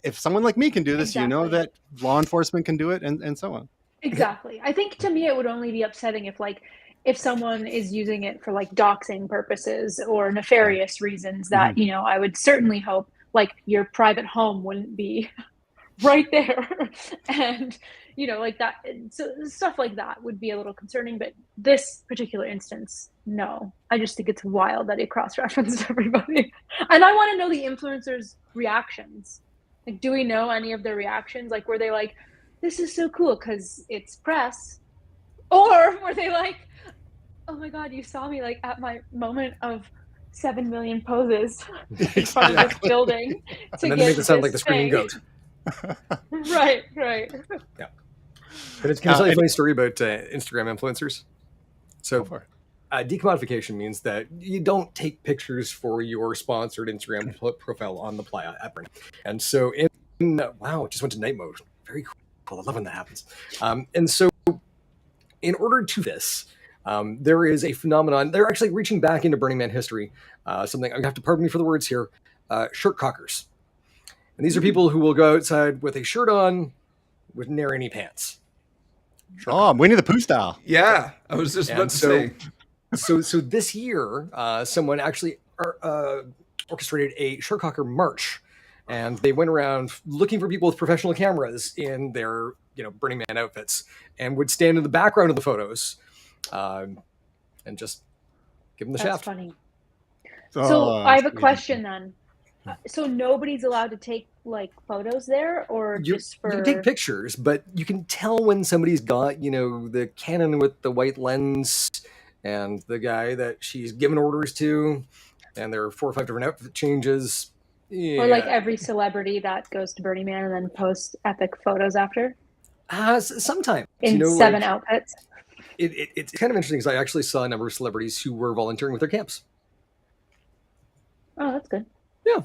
if someone like me can do this, that law enforcement can do it and so on. Exactly. I think to me, it would only be upsetting if someone is using it for like doxing purposes or nefarious reasons that, I would certainly hope like your private home wouldn't be right there. And, like that. So stuff like that would be a little concerning. But this particular instance, no. I just think it's wild that it cross-referenced everybody. And I want to know the influencers' reactions. Like, do we know any of their reactions? Like, were they like, this is so cool because it's press? Or were they like, oh my God, you saw me like at my moment of 7 million poses in front of this building. And then they make it sound like the screaming goat. Right. Yeah. Can I tell you a funny story about Instagram influencers? So decommodification means that you don't take pictures for your sponsored Instagram profile on the playa at Burn. And so wow, it just went to night mode. Very cool. I love when that happens. And so in order to this, there is a phenomenon. They're actually reaching back into Burning Man history. Something, I have to pardon me for the words here, shirt cockers. And these are people who will go outside with a shirt on with near any pants. Oh, Winnie the Pooh style. Yeah, I was just about to say. So this year, someone actually orchestrated a shirt cocker march. And they went around looking for people with professional cameras in their, Burning Man outfits, and would stand in the background of the photos, and just give them the shaft. That's funny. So I have a question then. So nobody's allowed to take like photos there, or just for? You can take pictures, but you can tell when somebody's got, the Canon with the white lens, and the guy that she's given orders to, and there are 4 or 5 different outfit changes. Yeah. Or like every celebrity that goes to Burning Man and then posts epic photos after? Sometimes. In 7 outfits. It's kind of interesting because I actually saw a number of celebrities who were volunteering with their camps. Oh, that's good. Yeah.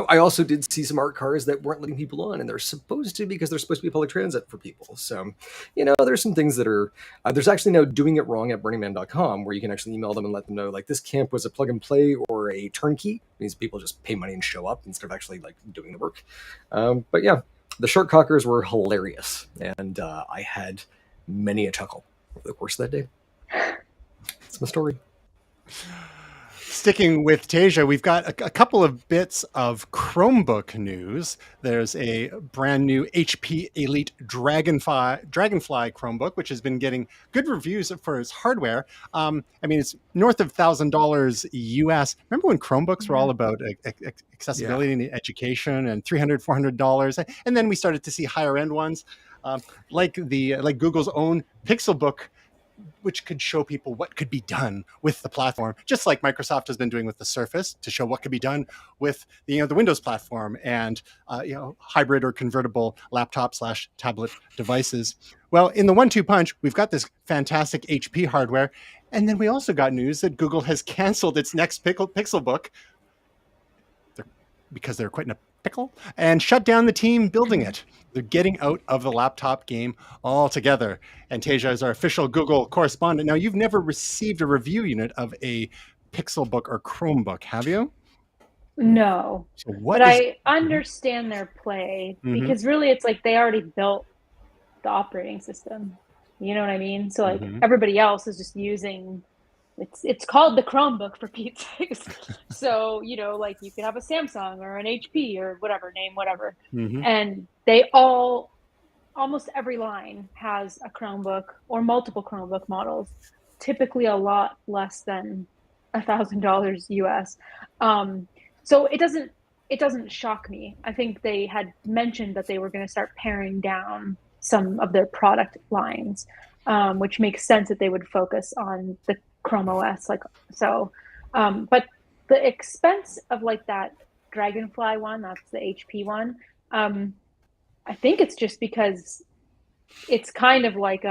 I also did see some art cars that weren't letting people on, and they're supposed to because they're supposed to be public transit for people. So, there's some things that are, there's actually now doing it wrong at burningman.com where you can actually email them and let them know, like, this camp was a plug and play or a turnkey. It means people just pay money and show up instead of actually, like, doing the work. But yeah, the shirt cockers were hilarious, and I had many a chuckle over the course of that day. That's my story. Sticking with Tasia, we've got a couple of bits of Chromebook news. There's a brand new HP Elite Dragonfly Chromebook, which has been getting good reviews for its hardware. I mean, it's north of $1,000 US. Remember when Chromebooks were all about accessibility and education, and $300, $400, and then we started to see higher end ones, like Google's own Pixelbook, which could show people what could be done with the platform, just like Microsoft has been doing with the Surface, to show what could be done with the Windows platform and hybrid or convertible laptop/tablet devices. Well, in the 1-2 punch, we've got this fantastic HP hardware, and then we also got news that Google has canceled its next Pixelbook because they're quite in a pickle, and shut down the team building it. They're getting out of the laptop game altogether. And Tasia is our official Google correspondent. Now, you've never received a review unit of a Pixelbook or Chromebook, have you? No. So I understand their play, because really it's like they already built the operating system. You know what I mean? So like everybody else is just using, it's called the Chromebook, for Pete's sakes. So, like you could have a Samsung or an HP or whatever, name whatever. And they almost every line has a Chromebook or multiple Chromebook models, typically a lot less than $1,000 US. So it doesn't shock me. I think they had mentioned that they were going to start paring down some of their product lines, which makes sense that they would focus on the Chrome OS. But the expense of like that Dragonfly one, that's the HP one, I think it's just because it's kind of like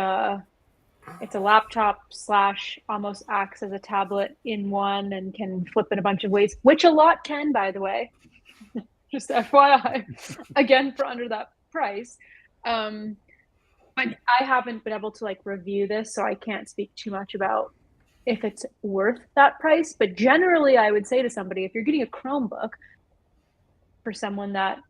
it's a laptop / almost acts as a tablet in one and can flip in a bunch of ways, which a lot can, by the way. Just FYI, again, for under that price. But I haven't been able to like review this, so I can't speak too much about if it's worth that price. But generally, I would say to somebody, if you're getting a Chromebook for someone that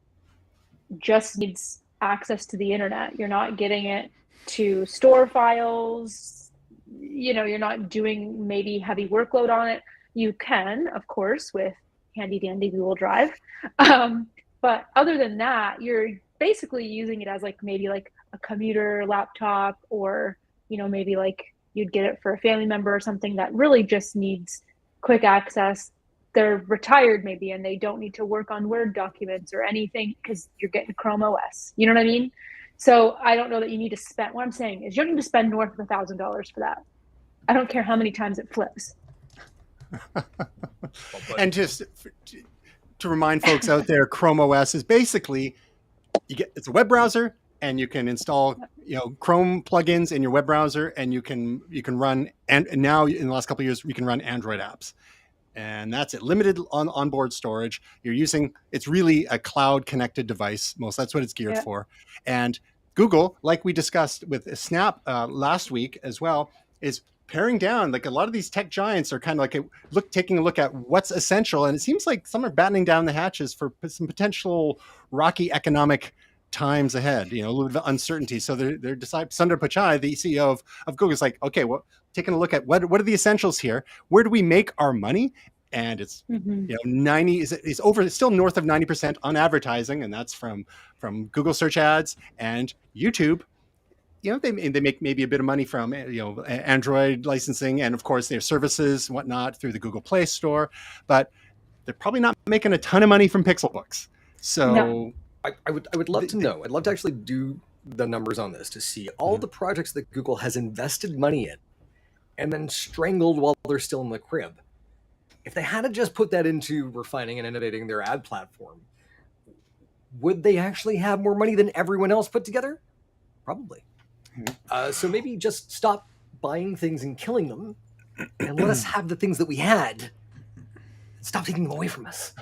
just needs access to the internet, you're not getting it to store files, you're not doing maybe heavy workload on it. You can, of course, with handy dandy Google Drive. But other than that, you're basically using it as like maybe like a commuter laptop, or, maybe like you'd get it for a family member or something that really just needs quick access. They're retired maybe, and they don't need to work on Word documents or anything because you're getting Chrome OS. You know what I mean? So I don't know that you need to spend, what I'm saying is you don't need to spend north of $1,000 for that. I don't care how many times it flips. And just to remind folks out there, Chrome OS is basically, it's a web browser, and you can install Chrome plugins in your web browser, and you can run, and now in the last couple of years you can run Android apps. And that's it. Limited onboard storage. It's really a cloud connected device. That's what it's geared for. And Google, like we discussed with Snap last week as well, is paring down. Like a lot of these tech giants are kind of like taking a look at what's essential. And it seems like some are battening down the hatches for some potential rocky economic times ahead, a little bit of uncertainty. So they're deciding. Sundar Pichai, the CEO of Google, is like, okay, well, taking a look at what are the essentials here? Where do we make our money? And it's 90 is over. It's still north of 90% on advertising, and that's from Google search ads and YouTube. They make maybe a bit of money from Android licensing, and of course their services and whatnot through the Google Play Store. But they're probably not making a ton of money from Pixelbooks. So. No. I would love to know. I'd love to actually do the numbers on this to see all the projects that Google has invested money in and then strangled while they're still in the crib. If they had to just put that into refining and innovating their ad platform, would they actually have more money than everyone else put together? Probably. So maybe just stop buying things and killing them and let us have the things that we had. Stop taking them away from us.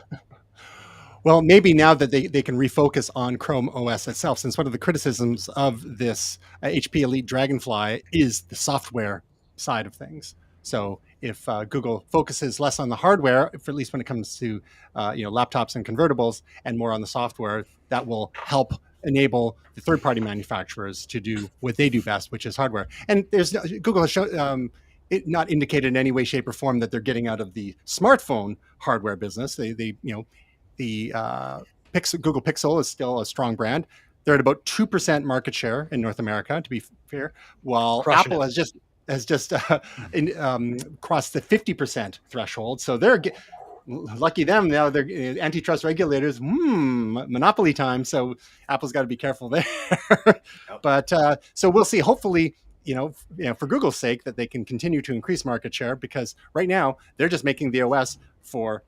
Well, maybe now that they can refocus on Chrome OS itself, since one of the criticisms of this HP Elite Dragonfly is the software side of things. So if Google focuses less on the hardware, for at least when it comes to laptops and convertibles, and more on the software, that will help enable the third-party manufacturers to do what they do best, which is hardware. And Google has shown not indicated in any way, shape, or form that they're getting out of the smartphone hardware business. The Google Pixel is still a strong brand. They're at about 2% market share in North America, to be fair, while Crushing Apple it. has just crossed the 50% threshold. So they're lucky them. Now they're antitrust regulators, monopoly time. So Apple's got to be careful there. But so we'll see. Hopefully, for Google's sake, that they can continue to increase market share, because right now they're just making the OS for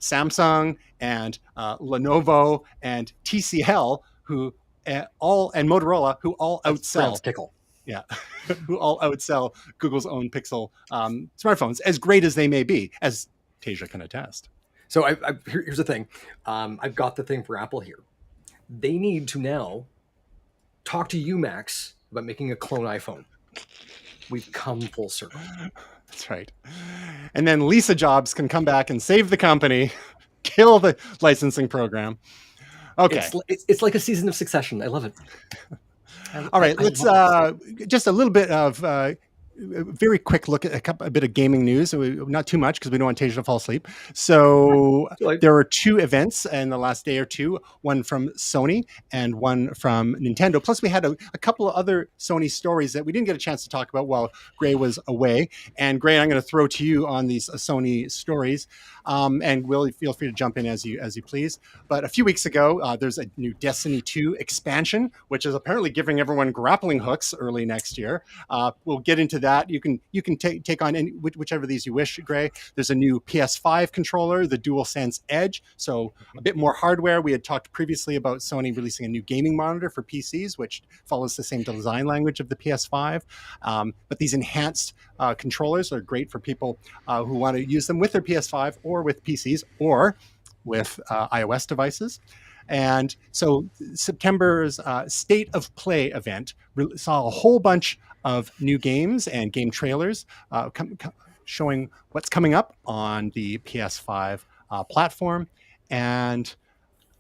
Samsung and Lenovo and TCL, who and Motorola, who all outsell. Yeah, who all outsell Google's own Pixel smartphones, as great as they may be, as Tasia can attest. So here's the thing. I've got the thing for Apple here. They need to now talk to you, Max, about making a clone iPhone. We've come full circle. That's right. And then Lisa Jobs can come back and save the company, kill the licensing program. Okay. It's like a season of Succession. I love it. All right. Let's just a little bit of very quick look at a bit of gaming news. Not too much, because we don't want Tasia to fall asleep. So there were 2 events in the last day or two, one from Sony and one from Nintendo. Plus, we had a couple of other Sony stories that we didn't get a chance to talk about while Gray was away. And Gray, I'm going to throw to you on these Sony stories. And Will, feel free to jump in as you please. But a few weeks ago, there's a new Destiny 2 expansion, which is apparently giving everyone grappling hooks early next year. We'll get into that. You can take on whichever of these you wish, Gray. There's a new PS5 controller, the DualSense Edge, so a bit more hardware. We had talked previously about Sony releasing a new gaming monitor for PCs, which follows the same design language of the PS5. But these enhanced controllers are great for people who want to use them with their PS5 or with PCs or with iOS devices. And so September's State of Play event saw a whole bunch of new games and game trailers showing what's coming up on the PS5 platform. And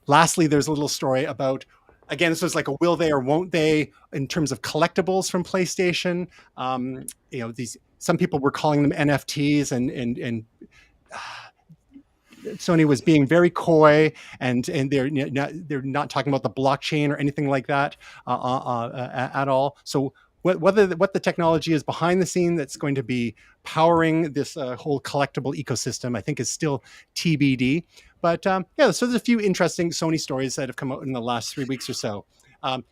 lastly, there's a little story about, again, this was like a will they or won't they in terms of collectibles from PlayStation. Some people were calling them NFTs, and Sony was being very coy, and they're not talking about the blockchain or anything like that at all. So what the technology is behind the scene that's going to be powering this whole collectible ecosystem, I think, is still TBD. But so there's a few interesting Sony stories that have come out in the last 3 weeks or so.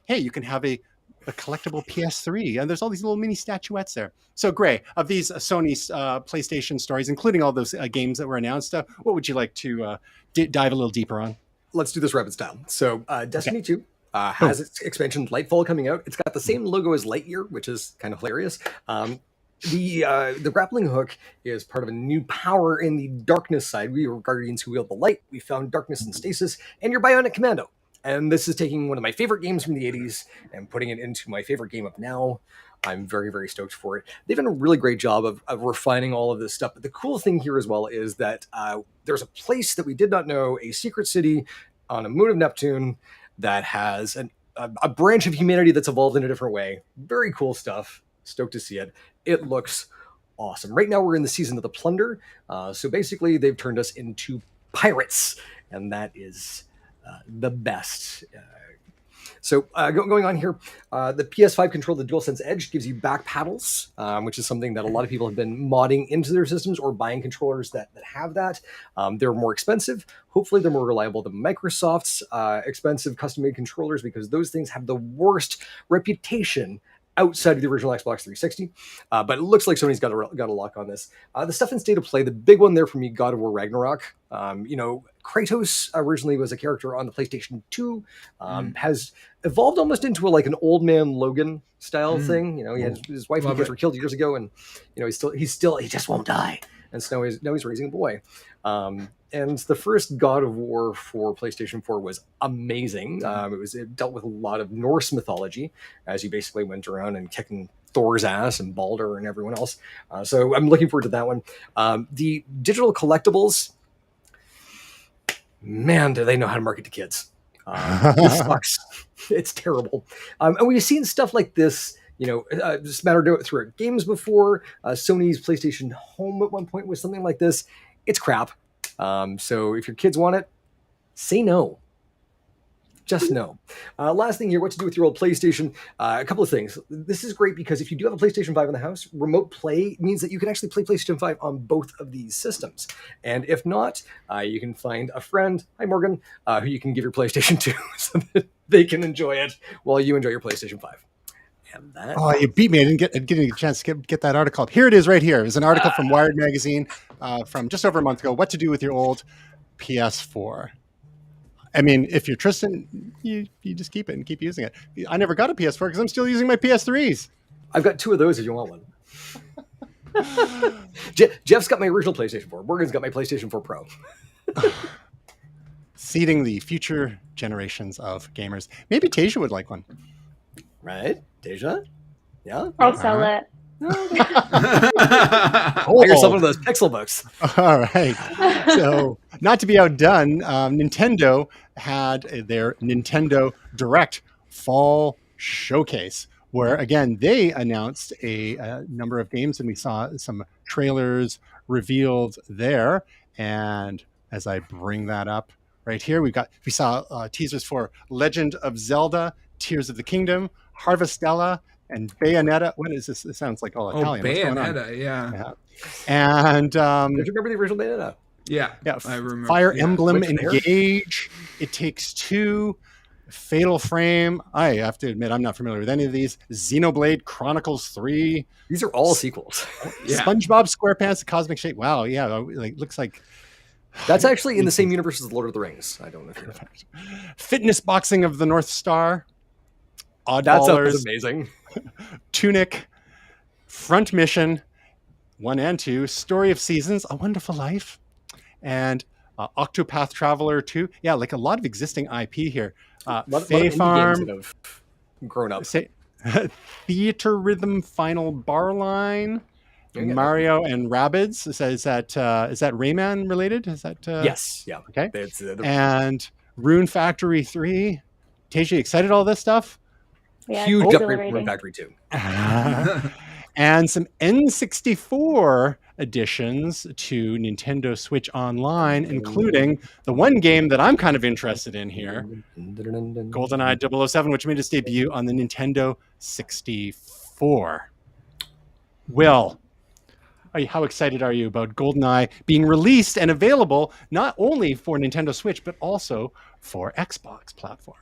Hey, you can have a collectible PS3, and there's all these little mini statuettes there. So, Gray, of these Sony PlayStation stories, including all those games that were announced, what would you like to dive a little deeper on? Let's do this rapid style. So, Destiny 2 has its expansion Lightfall coming out. It's got the same logo as Lightyear, which is kind of hilarious. The grappling hook is part of a new power in the darkness side. We were guardians who wield the light. We found darkness and stasis, and your bionic commando. And this is taking one of my favorite games from the 80s and putting it into my favorite game of now. I'm very, very stoked for it. They've done a really great job of refining all of this stuff. But the cool thing here as well is that there's a place that we did not know, a secret city on a moon of Neptune that has a branch of humanity that's evolved in a different way. Very cool stuff. Stoked to see it. It looks awesome. Right now we're in the season of the plunder. So basically they've turned us into pirates, and that is the best. So going on here, the PS5 control, the DualSense Edge, gives you back paddles, which is something that a lot of people have been modding into their systems or buying controllers that have that. They're more expensive. Hopefully they're more reliable than Microsoft's expensive custom-made controllers, because those things have the worst reputation outside of the original Xbox 360. But it looks like Sony's got a lock on this. The stuff in State of Play, the big one there for me, God of War Ragnarok. Kratos originally was a character on the PlayStation 2, has evolved almost into an old man Logan style thing. He had his wife and kids were killed years ago, and he just won't die. And so now he's raising a boy. And the first God of War for PlayStation 4 was amazing. It dealt with a lot of Norse mythology, as you basically went around and kicking Thor's ass and Balder and everyone else. So I'm looking forward to that one. The digital collectibles, man, do they know how to market to kids. This sucks. It's terrible. And we've seen stuff like this Just matter to it through games before. Sony's PlayStation Home at one point was something like this. It's crap. So if your kids want it, say no. Just no. Last thing here, what to do with your old PlayStation. A couple of things. This is great because if you do have a PlayStation 5 in the house, remote play means that you can actually play PlayStation 5 on both of these systems. And if not, you can find a friend, hi Morgan, who you can give your PlayStation to so that they can enjoy it while you enjoy your PlayStation 5. And that... Oh, you beat me. I didn't get a chance to get that article up. Here it is right here. It was an article from Wired Magazine from just over a month ago. What to do with your old PS4. I mean, if you're Tristan, you just keep it and keep using it. I never got a PS4 because I'm still using my PS3s. I've got 2 of those if you want one. Jeff's got my original PlayStation 4. Morgan's got my PlayStation 4 Pro. Seeding the future generations of gamers. Maybe Tasia would like one. Right? Tasia? Yeah? I'll sell it. Buy yourself one of those Pixelbooks. All right. So, not to be outdone, Nintendo had their Nintendo Direct Fall Showcase, where again they announced a number of games, and we saw some trailers revealed there. And as I bring that up right here, we saw teasers for Legend of Zelda, Tears of the Kingdom, Harvestella, and Bayonetta. What is this? It sounds like all Italian. Bayonetta, yeah. And do you remember the original Bayonetta? Yeah, I remember. Fire Emblem Engage, It Takes Two, Fatal Frame. I have to admit, I'm not familiar with any of these. Xenoblade Chronicles 3. These are all sequels. SpongeBob SquarePants, The Cosmic Shake. Wow, yeah, looks like... That's actually in the same universe as Lord of the Rings. I don't know if you know that. Fitness Boxing of the North Star. Oddballers. That sounds amazing. Tunic, Front Mission 1 and 2, Story of Seasons, A Wonderful Life, and Octopath Traveler 2. Yeah, like a lot of existing IP here. Fae Farm, that have grown up. Theater Rhythm Final Bar Line, Mario and Rabbids. Is that Rayman related? Is that yes? Yeah. Okay. And Rune Factory 3. Tasia, excited all this stuff? Yeah, huge upgrade from Rune Factory 2. And some N64 additions to Nintendo Switch Online, including the one game that I'm kind of interested in here, GoldenEye 007, which made its debut on the Nintendo 64. Will, how excited are you about GoldenEye being released and available not only for Nintendo Switch, but also for Xbox platform?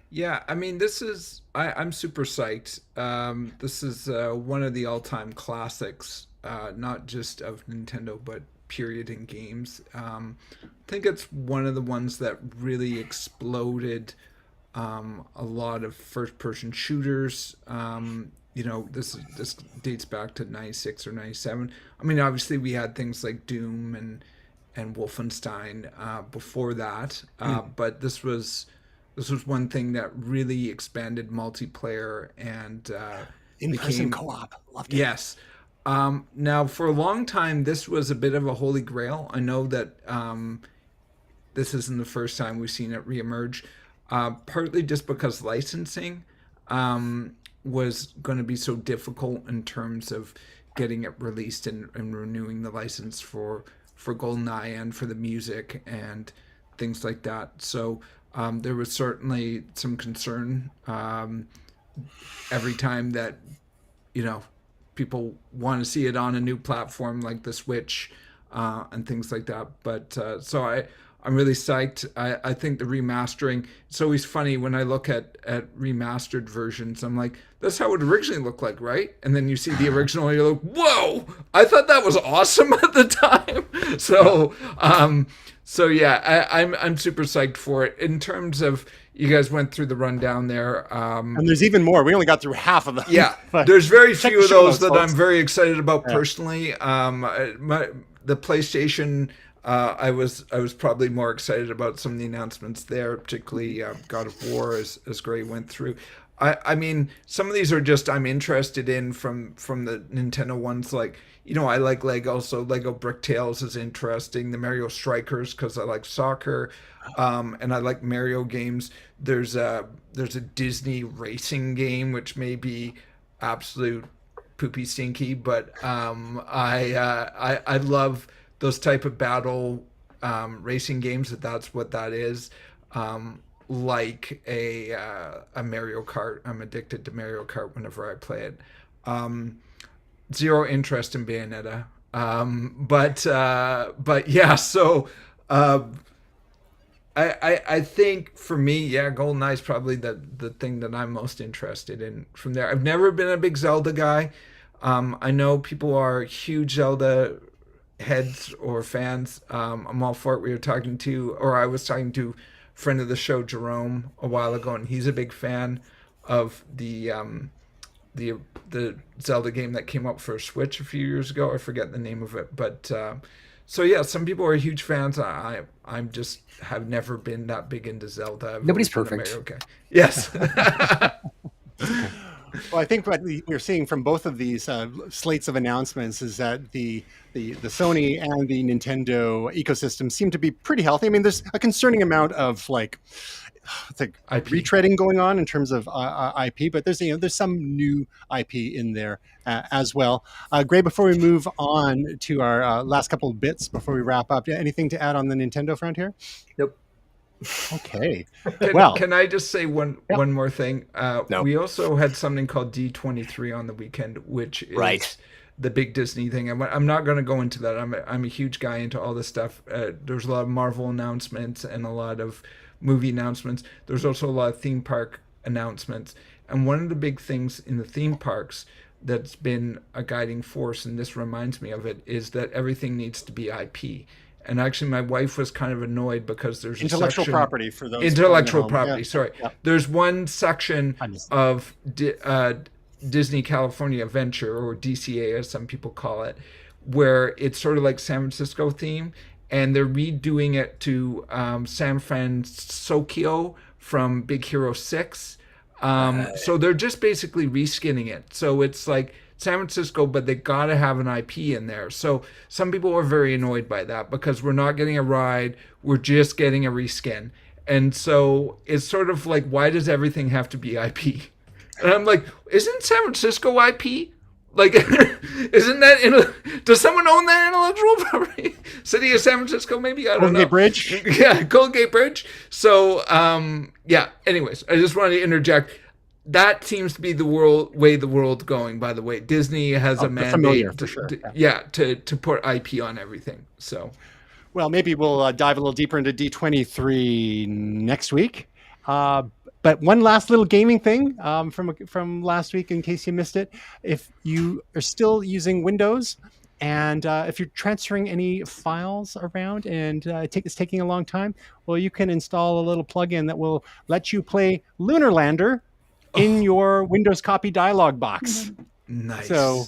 Yeah, I mean, I'm super psyched. This is one of the all-time classics, not just of Nintendo, but period in games. I think it's one of the ones that really exploded a lot of first-person shooters. This dates back to 96 or 97. I mean, obviously we had things like Doom and Wolfenstein before that, but this was one thing that really expanded multiplayer and in-person co-op. Loved it. Yes. Now, for a long time, this was a bit of a holy grail. I know that this isn't the first time we've seen it reemerge, partly just because licensing was going to be so difficult in terms of getting it released and renewing the license for GoldenEye and for the music and things like that. So there was certainly some concern every time that, people want to see it on a new platform like the Switch and things like that. But so I'm really psyched. I think the remastering, it's always funny when I look at remastered versions. I'm like, that's how it originally looked like, right? And then you see the original and you're like, whoa, I thought that was awesome at the time. So yeah, I'm super psyched for it. In terms of, you guys went through the rundown there. And there's even more. We only got through half of them. Yeah, there's very few of those that I'm very excited about personally. The PlayStation, I was probably more excited about some of the announcements there, particularly God of War as Gray went through. I mean, some of these are just I'm interested in from the Nintendo ones. Like, I like Lego, so Lego Brick Tales is interesting. The Mario Strikers, because I like soccer, and I like Mario games. There's a Disney racing game, which may be absolute poopy stinky, but I love those type of battle racing games. That's what that is. Like a Mario Kart. I'm addicted to Mario Kart whenever I play it. Zero interest in Bayonetta. But yeah, so I think for me, yeah, GoldenEye is probably the thing that I'm most interested in from there. I've never been a big Zelda guy. I know people are huge Zelda heads or fans. I'm all for it. I was talking to a friend of the show, Jerome, a while ago, and he's a big fan of the Zelda game that came out for Switch a few years ago. I forget the name of it, but so yeah, some people are huge fans. I'm just have never been that big into Zelda. Nobody's perfect. Okay. Yes. Well, I think what we're seeing from both of these slates of announcements is that the Sony and the Nintendo ecosystem seem to be pretty healthy. I mean, there's a concerning amount of like retreading going on in terms of IP, but there's some new IP in there as well. Gray, before we move on to our last couple of bits before we wrap up, anything to add on the Nintendo front here? Nope. Okay. Can I just say one more thing? No. We also had something called D23 on the weekend, which is the big Disney thing. I'm not going to go into that. I'm a huge guy into all this stuff. There's a lot of Marvel announcements and a lot of movie announcements. There's also a lot of theme park announcements. And one of the big things in the theme parks that's been a guiding force, and this reminds me of it, is that everything needs to be IP. And actually, my wife was kind of annoyed because there's intellectual property for those. Intellectual property, yeah. sorry. Yeah. There's one section of Disney California Adventure, or DCA as some people call it, where it's sort of like San Francisco theme, and they're redoing it to San Francisco from Big Hero 6. So they're just basically reskinning it. So it's like San Francisco, but they gotta have an IP in there. So some people are very annoyed by that because we're not getting a ride, we're just getting a reskin. And so it's sort of like, why does everything have to be IP? And I'm like, isn't San Francisco IP? Like, isn't that does someone own that intellectual property? City of San Francisco, maybe? I don't know. Golden Gate Bridge? Yeah, Golden Gate Bridge. So, yeah, anyways, I just wanted to interject. That seems to be the way the world's going, by the way. Disney has a mandate to put IP on everything. So, well, maybe we'll dive a little deeper into D23 next week. But one last little gaming thing from last week, in case you missed it. If you are still using Windows, and if you're transferring any files around and it's taking a long time, well, you can install a little plugin that will let you play Lunar Lander in your Windows copy dialog box. Nice. So,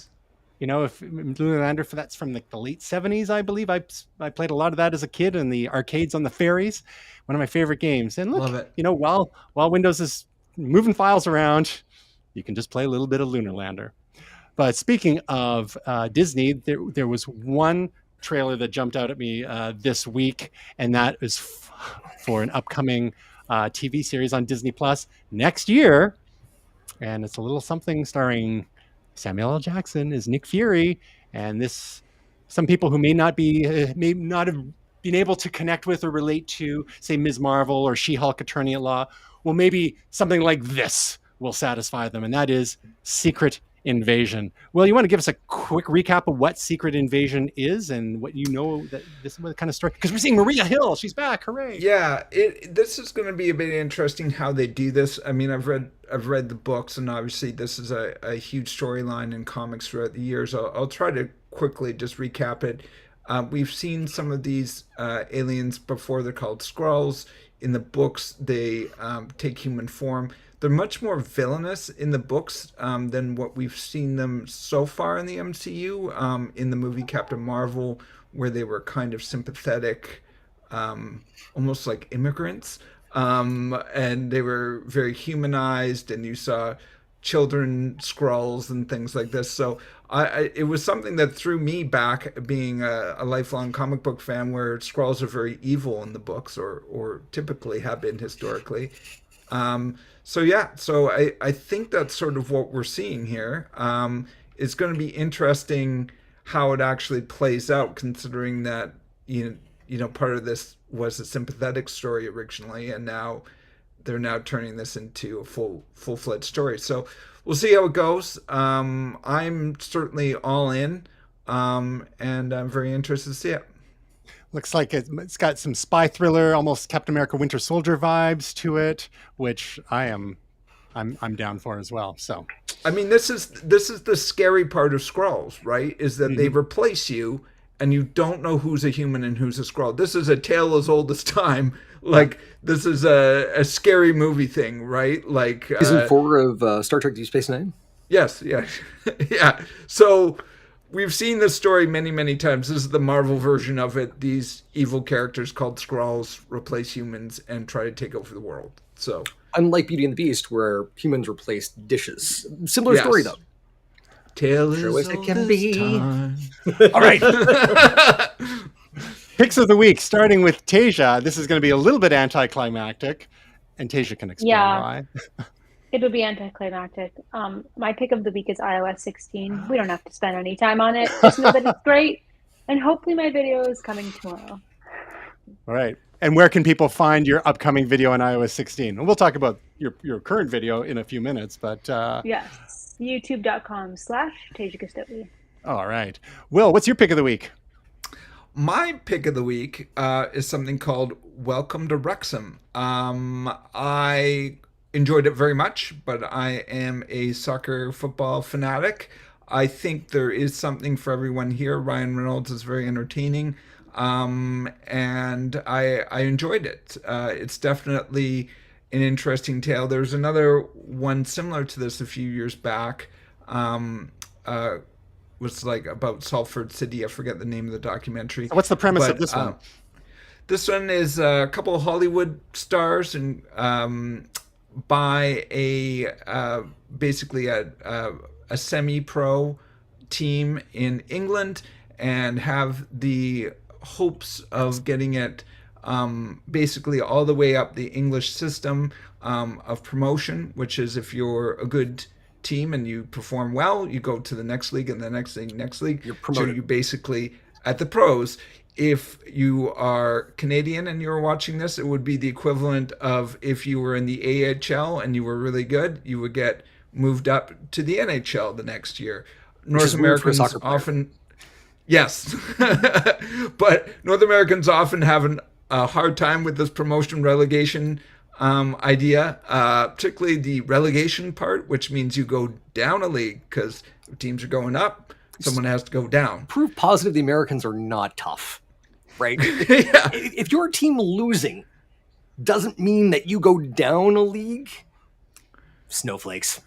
if Lunar Lander, that's from the late 70s, I believe. I played a lot of that as a kid in the arcades on the ferries. One of my favorite games. And look, love it. While Windows is moving files around, you can just play a little bit of Lunar Lander. But speaking of Disney, there was one trailer that jumped out at me this week, and that is for an upcoming TV series on Disney Plus next year. And it's a little something starring Samuel L. Jackson as Nick Fury, and some people who may not have been able to connect with or relate to, say, Ms. Marvel or She-Hulk Attorney at Law. Well, maybe something like this will satisfy them, and that is Secret Invasion. Well, you want to give us a quick recap of what Secret Invasion is and what that this kind of story? Because we're seeing Maria Hill. She's back. Hooray. Yeah, this is going to be a bit interesting how they do this. I mean, I've read the books, and obviously this is a huge storyline in comics throughout the years. I'll try to quickly just recap it. We've seen some of these aliens before. They're called Skrulls. In the books, they take human form. They're much more villainous in the books than what we've seen them so far in the MCU. In the movie Captain Marvel, where they were kind of sympathetic, almost like immigrants, and they were very humanized, and you saw children Skrulls and things like this. So it was something that threw me back, being a lifelong comic book fan, where Skrulls are very evil in the books, or typically have been historically. So I think that's sort of what we're seeing here. It's going to be interesting how it actually plays out, considering that part of this was a sympathetic story originally, and now they're now turning this into a full-fledged story. So we'll see how it goes. I'm certainly all in, and I'm very interested to see it. Looks like it's got some spy thriller, almost Captain America Winter Soldier vibes to it, which I'm down for as well. So, I mean, this is the scary part of Skrulls, right? Is that they replace you, and you don't know who's a human and who's a Skrull. This is a tale as old as time. Like, this is a scary movie thing, right? Like Season 4 of Star Trek: Deep Space Nine. Yes, yeah, yeah. So we've seen this story many, many times. This is the Marvel version of it. These evil characters called Skrulls replace humans and try to take over the world. So, unlike Beauty and the Beast, where humans replaced dishes. Similar story, though. Tale Sure as it old can as be. time. all right. Picks of the week, starting with Tasia. This is going to be a little bit anticlimactic, and Tasia can explain why. It'll be anticlimactic. My pick of the week is iOS 16. We don't have to spend any time on it. Just know that it's great, and hopefully my video is coming tomorrow. All right. And where can people find your upcoming video on iOS 16? And we'll talk about your current video in a few minutes, but... Yes, youtube.com/Tasia Custodia. All right. Will, what's your pick of the week? My pick of the week is something called Welcome to Wrexham. I enjoyed it very much, but I am a soccer football fanatic. I think there is something for everyone here. Ryan Reynolds is very entertaining, and I enjoyed it. It's definitely an interesting tale. There's another one similar to this a few years back. Was like about Salford City. I forget the name of the documentary. What's the premise of this one? This one is a couple of Hollywood stars and by basically a semi-pro team in England, and have the hopes of getting it basically all the way up the English system of promotion, which is if you're a good team and you perform well, you go to the next league, and the next league. You're promoted. So you basically, at the pros, if you are Canadian and you're watching this, it would be the equivalent of if you were in the AHL and you were really good, you would get moved up to the NHL the next year. North Americans often... Yes. But North Americans often have a hard time with this promotion relegation idea, particularly the relegation part, which means you go down a league, because if teams are going up, someone has to go down. Proof positive the Americans are not tough, right? Yeah. If your team losing doesn't mean that you go down a league, snowflakes.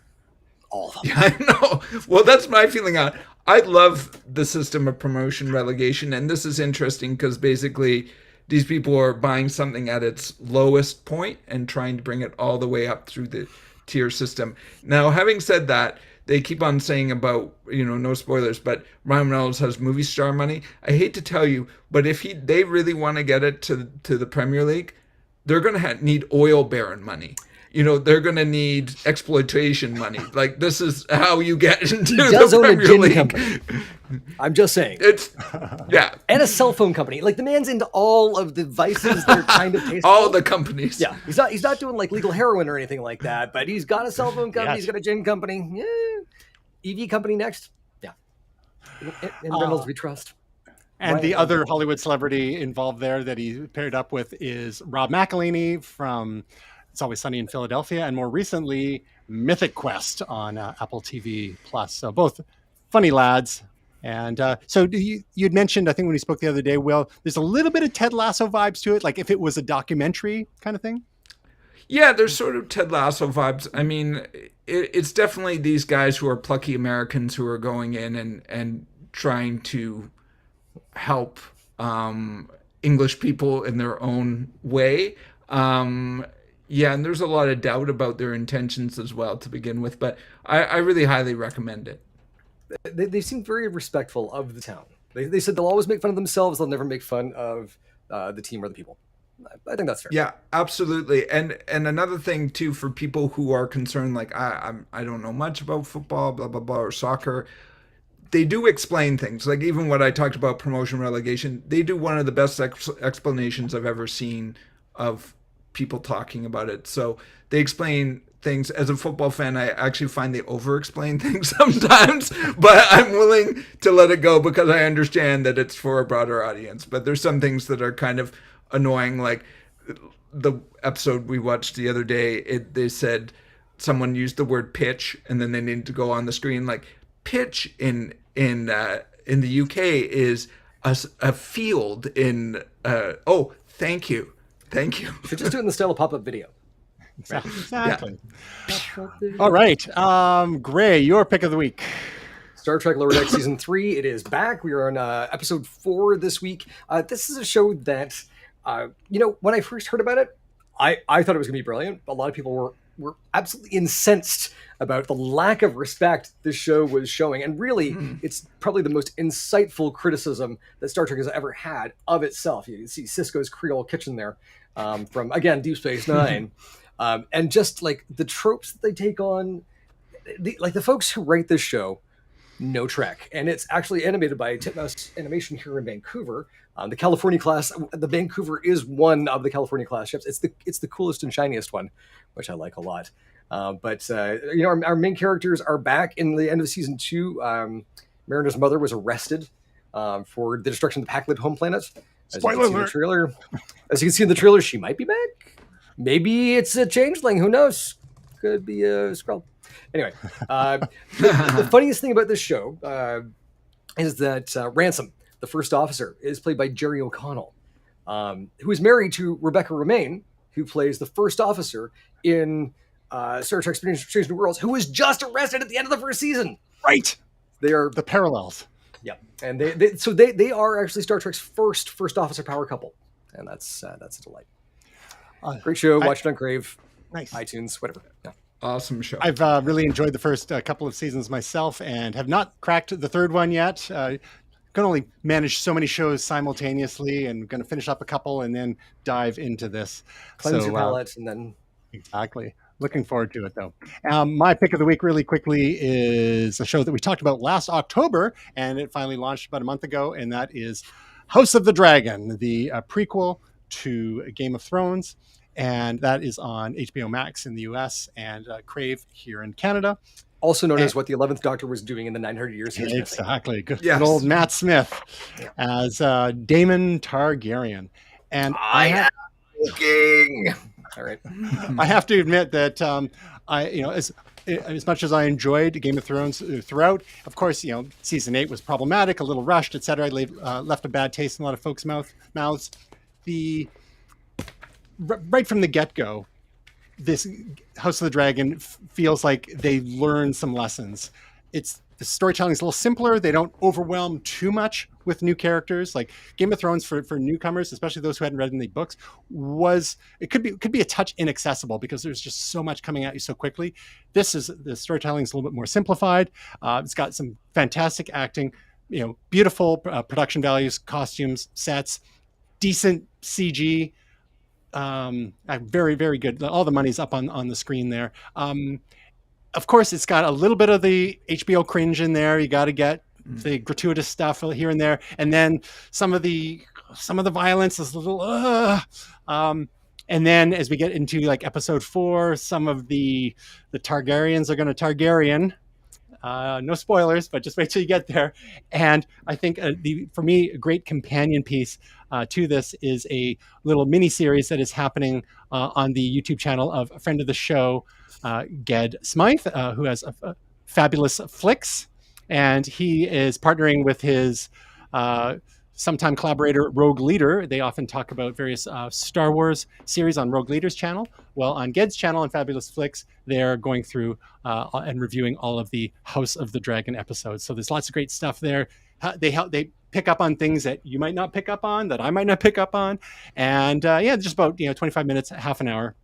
All of them. Yeah, I know. Well, that's my feeling on it. I love the system of promotion relegation, and this is interesting because basically these people are buying something at its lowest point and trying to bring it all the way up through the tier system. Now, having said that, they keep on saying about, no spoilers, but Ryan Reynolds has movie star money. I hate to tell you, but if they really want to get it to the Premier League, they're going to need oil baron money. They're going to need exploitation money. Like, this is how you get into the Premier League. Company. I'm just saying. Yeah. And a cell phone company. Like, the man's into all of the vices that are kind of tasteful. All the companies. Yeah. He's not doing, like, legal heroin or anything like that, but he's got a cell phone company. Yes. He's got a gin company. Yeah. EV company next. Yeah. And Reynolds we trust. And the other Hollywood celebrity involved there that he paired up with is Rob McElhenney from It's Always Sunny in Philadelphia, and more recently, Mythic Quest on Apple TV Plus. So both funny lads. And so you'd mentioned, I think when we spoke the other day, Will, there's a little bit of Ted Lasso vibes to it, like if it was a documentary kind of thing? Yeah, there's sort of Ted Lasso vibes. I mean, it's definitely these guys who are plucky Americans who are going in and trying to help English people in their own way. Yeah, and there's a lot of doubt about their intentions as well to begin with, but I really highly recommend it. They seem very respectful of the town. They said they'll always make fun of themselves. They'll never make fun of the team or the people. I think that's fair. Yeah, absolutely. And another thing too, for people who are concerned, like I don't know much about football, blah blah blah, or soccer. They do explain things, like even what I talked about, promotion, relegation. They do one of the best explanations I've ever seen of people talking about it. So they explain things. As a football fan, I actually find they over explain things sometimes, but I'm willing to let it go because I understand that it's for a broader audience. But there's some things that are kind of annoying, like the episode we watched the other day. They said someone used the word pitch, and then they needed to go on the screen like pitch in the UK is a field in oh, thank you. Should just do it in the style of pop-up video. Exactly. All right. Gray, your pick of the week. Star Trek Lower Decks Season 3, it is back. We are on episode 4 this week. This is a show that, when I first heard about it, I thought it was going to be brilliant. A lot of people were absolutely incensed about the lack of respect this show was showing. And really, it's probably the most insightful criticism that Star Trek has ever had of itself. You can see Cisco's Creole Kitchen there from, again, Deep Space Nine. And just like the tropes that they take on, the folks who write this show know Trek. And it's actually animated by Titmouse Animation here in Vancouver. The California class, the Vancouver is one of the California class ships. It's the coolest and shiniest one, which I like a lot. But our main characters are back in the end of season 2. Mariner's mother was arrested for the destruction of the Pakled home planet. Spoiler alert. As you can see in the trailer, she might be back. Maybe it's a changeling. Who knows? Could be a Skrull. Anyway, the funniest thing about this show is that Ransom, the first officer, is played by Jerry O'Connell, who is married to Rebecca Romaine, who plays the first officer in Star Trek Strange New Worlds, who was just arrested at the end of the first season. Right. They are the parallels. Yeah, and they are actually Star Trek's first officer power couple, and that's a delight. Great show. Watch it on Crave, nice, iTunes, whatever. Yeah. Awesome show. I've really enjoyed the first couple of seasons myself, and have not cracked the third one yet. Can only manage so many shows simultaneously, and going to finish up a couple and then dive into this. Cleanse your palate, and then exactly. Looking forward to it, though. My pick of the week really quickly is a show that we talked about last October, and it finally launched about a month ago, and that is House of the Dragon, the prequel to Game of Thrones. And that is on HBO Max in the US and Crave here in Canada. Also known as what the 11th Doctor was doing in the 900 years he was missing. Exactly. Good old Matt Smith as Daemon Targaryen. And I am looking. All right. I have to admit that as much as I enjoyed Game of Thrones throughout, of course, season 8 was problematic, a little rushed, etc. Left a bad taste in a lot of folks' mouths. Right from the get-go, this House of the Dragon feels like they learned some lessons. The storytelling is a little simpler. They don't overwhelm too much with new characters. Like Game of Thrones for newcomers, especially those who hadn't read any books, could be a touch inaccessible because there's just so much coming at you so quickly. The storytelling is a little bit more simplified. It's got some fantastic acting, beautiful production values, costumes, sets, decent CG. Very, very good. All the money's up on the screen there. Of course, it's got a little bit of the HBO cringe in there. You got to get the gratuitous stuff here and there, and then some of the violence is a little. And then as we get into like episode 4, some of the Targaryens are going to Targaryen. No spoilers, but just wait till you get there. And I think for me, a great companion piece to this is a little mini series that is happening on the YouTube channel of a friend of the show, Ged Smythe, who has a Fabulous Flicks, and he is partnering with his sometime collaborator Rogue Leader. They often talk about various Star Wars series on Rogue Leader's channel. Well, on Ged's channel on Fabulous Flicks, they're going through and reviewing all of the House of the Dragon episodes. So there's lots of great stuff there. They pick up on things that you might not pick up on, that I might not pick up on, and just about 25 minutes, half an hour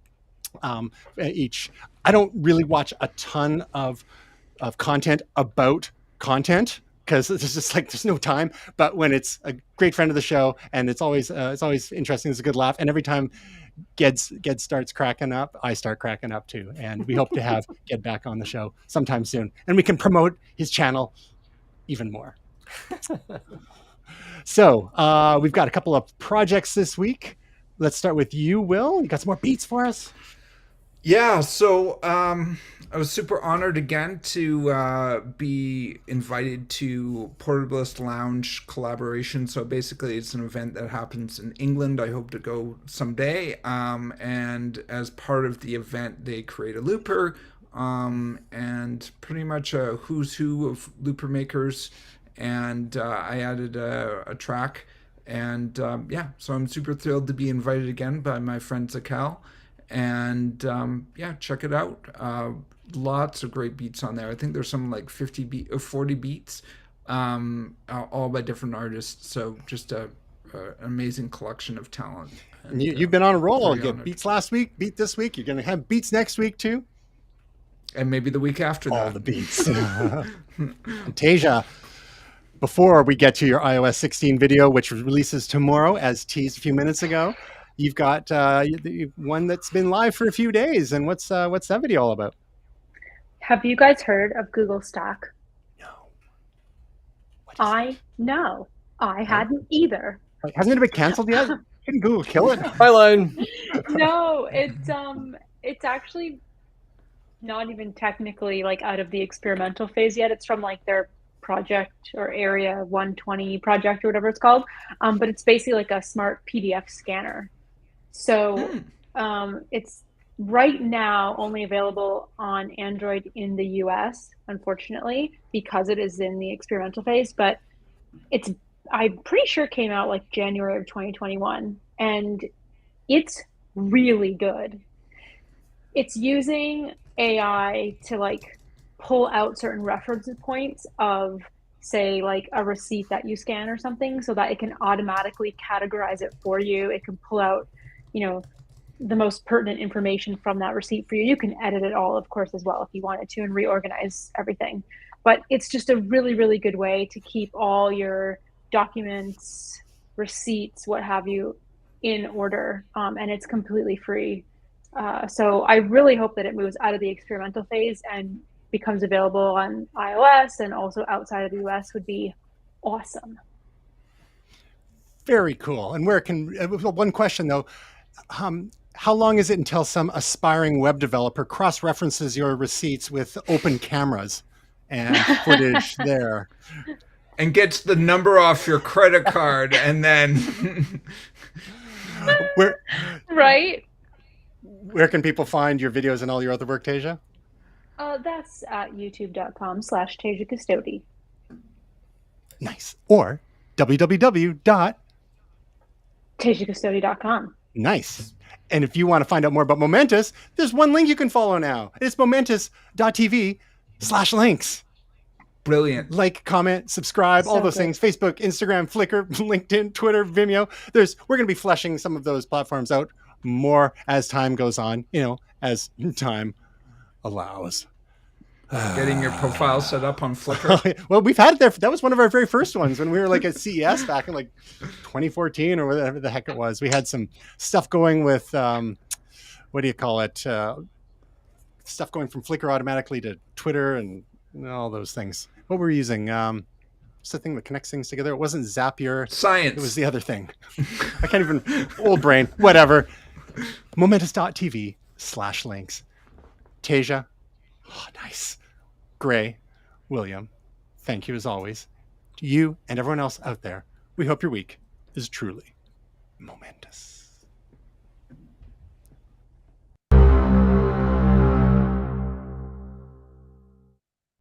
each. I don't really watch a ton of content about content, because it's just like there's no time. But when it's a great friend of the show, and it's always interesting, it's a good laugh, and every time Ged starts cracking up, I start cracking up too. And we hope to have Ged back on the show sometime soon, and we can promote his channel even more. So we've got a couple of projects this week. Let's start with you, Will. You got some more beats for us? Yeah, so I was super honored again to be invited to Portabilist Lounge collaboration. So basically, it's an event that happens in England. I hope to go someday. And as part of the event, they create a looper and pretty much a who's who of looper makers. And I added a track. And yeah, so I'm super thrilled to be invited again by my friend Zakal. And yeah, check it out. Lots of great beats on there. I think there's some like 40 beats, all by different artists. So just an amazing collection of talent. And, you've been on a roll. You get honored. beats last week, beat this week. You're going to have beats next week too. And maybe the week after that. All the beats. Tasia, before we get to your iOS 16 video, which releases tomorrow, as teased a few minutes ago, you've got one that's been live for a few days. And what's that video all about? Have you guys heard of Google Stack? No. I know. I hadn't either. Hasn't it been canceled yet? Didn't Google kill it? Highline. No, it's actually not even technically like out of the experimental phase yet. It's from like their project or Area 120 project or whatever it's called. But it's basically like a smart PDF scanner. So it's right now only available on Android in the US, unfortunately, because it is in the experimental phase. But I'm pretty sure it came out like January of 2021, and it's really good. It's using AI to like pull out certain reference points of, say, like a receipt that you scan or something, so that it can automatically categorize it for you. It can pull out, the most pertinent information from that receipt for you. You can edit it all, of course, as well, if you wanted to, and reorganize everything. But it's just a really, really good way to keep all your documents, receipts, what have you, in order. And it's completely free. So I really hope that it moves out of the experimental phase and becomes available on iOS, and also outside of the US would be awesome. Very cool. And one question though, how long is it until some aspiring web developer cross-references your receipts with open cameras and footage there? And gets the number off your credit card and then... Right? Where can people find your videos and all your other work, Tasia? That's at youtube.com/TasiaCustodi. Nice. Or www.TasiaCustodi.com. Nice. And if you want to find out more about Momentous, there's one link you can follow now. It's momentous.tv/links. Brilliant. Like, comment, subscribe, all those things. Facebook, Instagram, Flickr, LinkedIn, Twitter, Vimeo. We're going to be fleshing some of those platforms out more as time goes on, as time allows. Getting your profile set up on Flickr. Well, we've had it there. That was one of our very first ones when we were like at CES back in like 2014 or whatever the heck it was. We had some stuff going with, what do you call it? Stuff going from Flickr automatically to Twitter and all those things. What were we using? What's the thing that connects things together? It wasn't Zapier. Science. It was the other thing. I can't even, old brain, whatever. Momentous.tv/links. Tasia. Oh, nice. Gray, William, thank you as always. To you and everyone else out there, we hope your week is truly momentous.